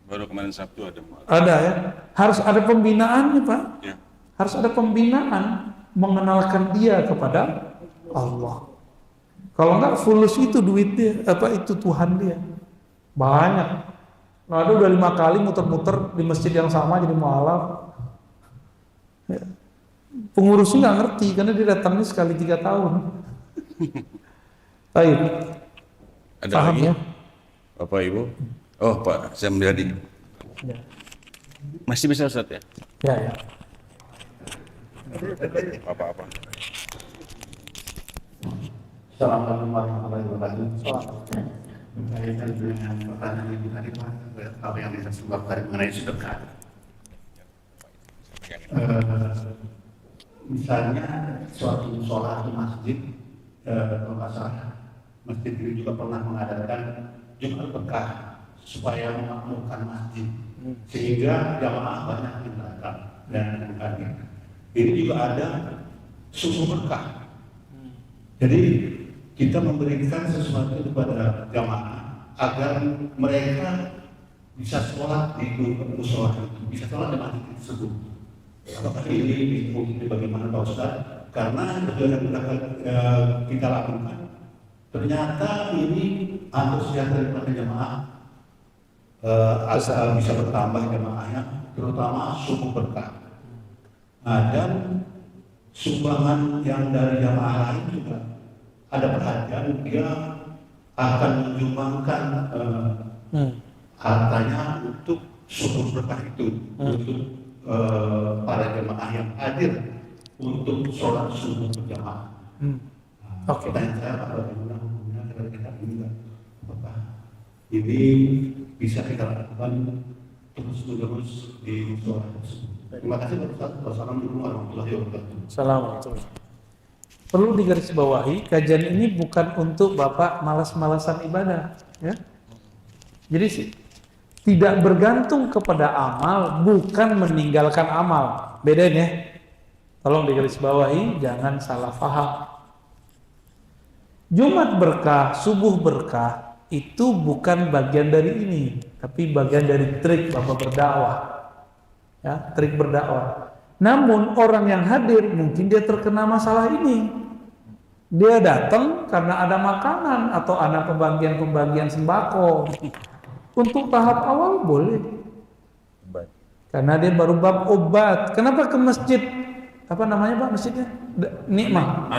Baru kemarin Sabtu ada mu'alaf. Ada ya. Harus ada pembinaannya Pak. Ya. Harus ada pembinaan mengenalkan dia kepada Allah. Kalau enggak fulus itu duitnya, itu Tuhan dia. Banyak. Nah, ada udah 5 kali muter-muter di masjid yang sama jadi mu'alaf. Ya. Pengurusnya nggak ngerti karena dia datangnya sekali 3 tahun. Baik. Ada Paham lagi? Ya? Bapak Ibu? Oh Pak Zamdadi. Ya. Masih bisa Ustaz ya? Ya, ya. Apa-apa. Assalamualaikum warahmatullahi wabarakatuh. Berkaitan dengan pertanyaan ibu tadi Pak, apa yang bisa sebab tadi mengenai sedekah. Misalnya suatu sholat di masjid, kalau nggak salah, masjid ini juga pernah mengadakan Jumat berkah supaya memakmurkan masjid, sehingga jamaah banyak yang datang dan hadir. Ini juga ada susu berkah. Jadi kita memberikan sesuatu kepada jamaah agar mereka bisa sholat di musola itu, bisa sholat di masjid tersebut. Apakah ini mungkin bagaimana Pak Ustaz? Karena yang kita lakukan ternyata ini antusias daripada jemaah asal bisa bertambah jemaahnya, terutama suku berkah. Nah, dan sumbangan yang dari jemaah lain juga ada perhatian, dia akan menyumbangkan hartanya untuk suku berkah itu, untuk para jemaah yang hadir untuk sholat subuh berjamaah. Oke. Pertanyaan saya Pak, bagaimana hukumnya kita ini, apakah ini bisa kita lakukan terus-menerus di sholat tersebut? Terima kasih Pak Ustaz. Wassalamualaikum warahmatullahi wabarakatuh. Assalamualaikum. Perlu digarisbawahi, kajian ini bukan untuk Bapak malas-malasan ibadah, ya. Jadi tidak bergantung kepada amal, bukan meninggalkan amal. Bedain ya. Tolong digarisbawahi, jangan salah paham. Jumat berkah, subuh berkah itu bukan bagian dari ini, tapi bagian dari trik Bapak berdakwah. Ya, trik berdakwah. Namun orang yang hadir mungkin dia terkena masalah ini. Dia datang karena ada makanan atau ada pembagian sembako. Untuk tahap awal boleh. Karena dia baru bab obat. Kenapa ke masjid? Apa namanya Pak masjidnya? Nikmah.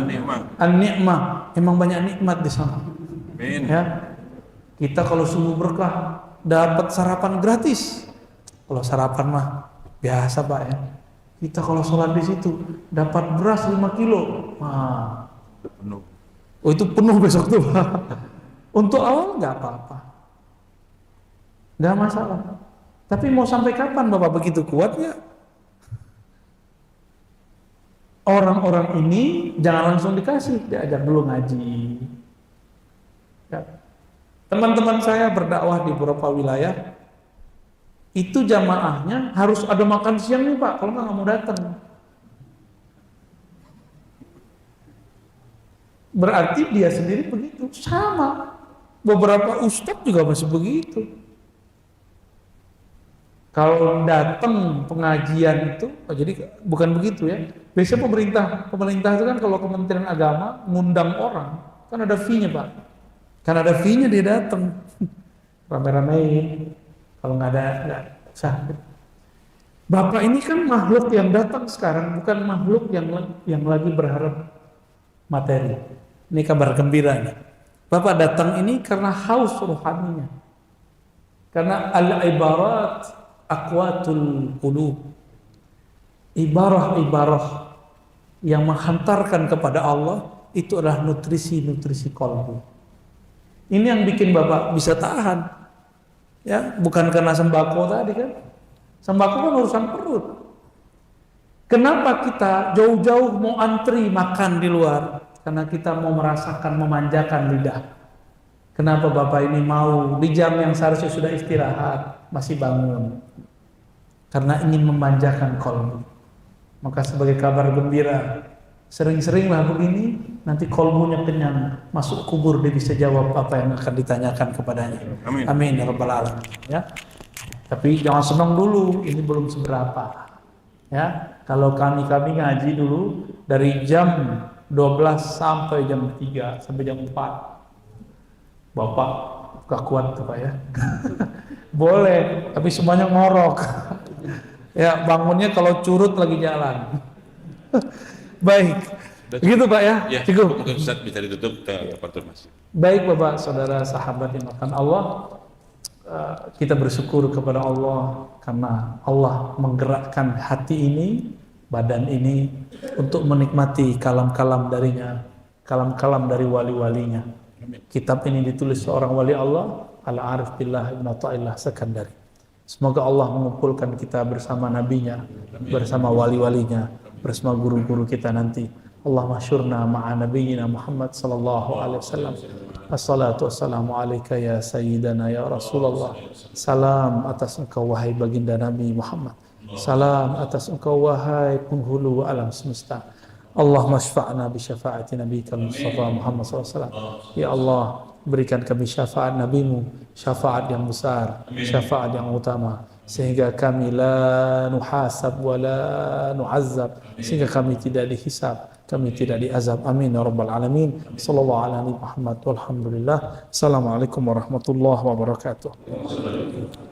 An-Nikmah. Emang banyak nikmat di sana. Ya. Kita kalau subuh berkah dapat sarapan gratis. Kalau sarapan mah biasa Pak ya. Kita kalau sholat di situ dapat beras 5 kilo. Wah. Penuh. Oh itu penuh besok tuh. Untuk awal nggak apa-apa, nggak masalah. Tapi mau sampai kapan Bapak begitu kuatnya? Orang-orang ini jangan langsung dikasih, diajak dulu ngaji. Ya. Teman-teman saya berdakwah di beberapa wilayah, itu jamaahnya harus ada makan siang nih Pak, kalau nggak mau datang. Berarti dia sendiri begitu, sama. Beberapa ustadz juga masih begitu. Kalau datang pengajian itu, jadi bukan begitu ya. Biasanya pemerintah itu kan kalau Kementerian Agama ngundang orang, kan ada fee-nya Pak. Kan ada fee-nya dia datang, rame-ramein. Kalau nggak ada, nggak sah. Bapak ini kan makhluk yang datang sekarang, bukan makhluk yang lagi berharap materi. Ini kabar gembira nih. Bapak datang ini karena haus rohaninya. Karena al-ibarat aqwatul qulub. Ibarah-ibarah yang menghantarkan kepada Allah itu adalah nutrisi kolbu. Ini yang bikin Bapak bisa tahan. Ya, bukan karena sembako tadi kan. Sembako kan urusan perut. Kenapa kita jauh-jauh mau antri makan di luar? Karena kita mau merasakan, memanjakan lidah. Kenapa Bapak ini mau di jam yang seharusnya sudah istirahat, masih bangun? Karena ingin memanjakan kolbu. Maka sebagai kabar gembira, sering-seringlah begini, nanti kolbunya kenyang, masuk kubur dia bisa jawab apa yang akan ditanyakan kepadanya. Amin. Amin ya rabbal alamin. Ya. Tapi jangan senang dulu, ini belum seberapa. Ya, kalau kami ngaji dulu dari jam 12 sampai jam 3 sampai jam 4. Bapak gak kuat tuh Pak ya. Boleh, tapi semuanya ngorok. Ya, bangunnya kalau curut lagi jalan. Baik. Begitu Pak ya. Ya, cukup. mungkin Ustaz bisa ditutup Pak Mas. Baik Bapak, saudara, sahabat yang akan Allah. Kita bersyukur kepada Allah karena Allah menggerakkan hati ini, badan ini untuk menikmati kalam-kalam darinya, kalam-kalam dari wali-walinya. Kitab ini ditulis seorang wali Allah, Al-Arif Billah Ibn Atta'illah Sekandari. Semoga Allah mengumpulkan kita bersama nabinya, bersama wali-walinya, bersama guru-guru kita nanti. Allah masyurna ma'a nabiyyina Muhammad sallallahu alaihi wasallam. Assalatu wassalamu alaika ya sayyidana ya Rasulullah. Salam atas engkau wahai baginda Nabi Muhammad. Salam atas engkau wahai penghulu alam semesta. Allahumma syfa'na bi syafaati nabiyika Mustafa Muhammad SAW. Ya Allah, berikan kami syafaat nabimu, syafaat yang besar, syafaat yang utama. sehingga kami la nuhasab wa la nu'azzab, sehingga kami tidak dihisab, kami tidak diazab. Amin ya rabbal alamin. Sallallahu alaihi Muhammad walhamdulillah. Assalamualaikum warahmatullahi wabarakatuh.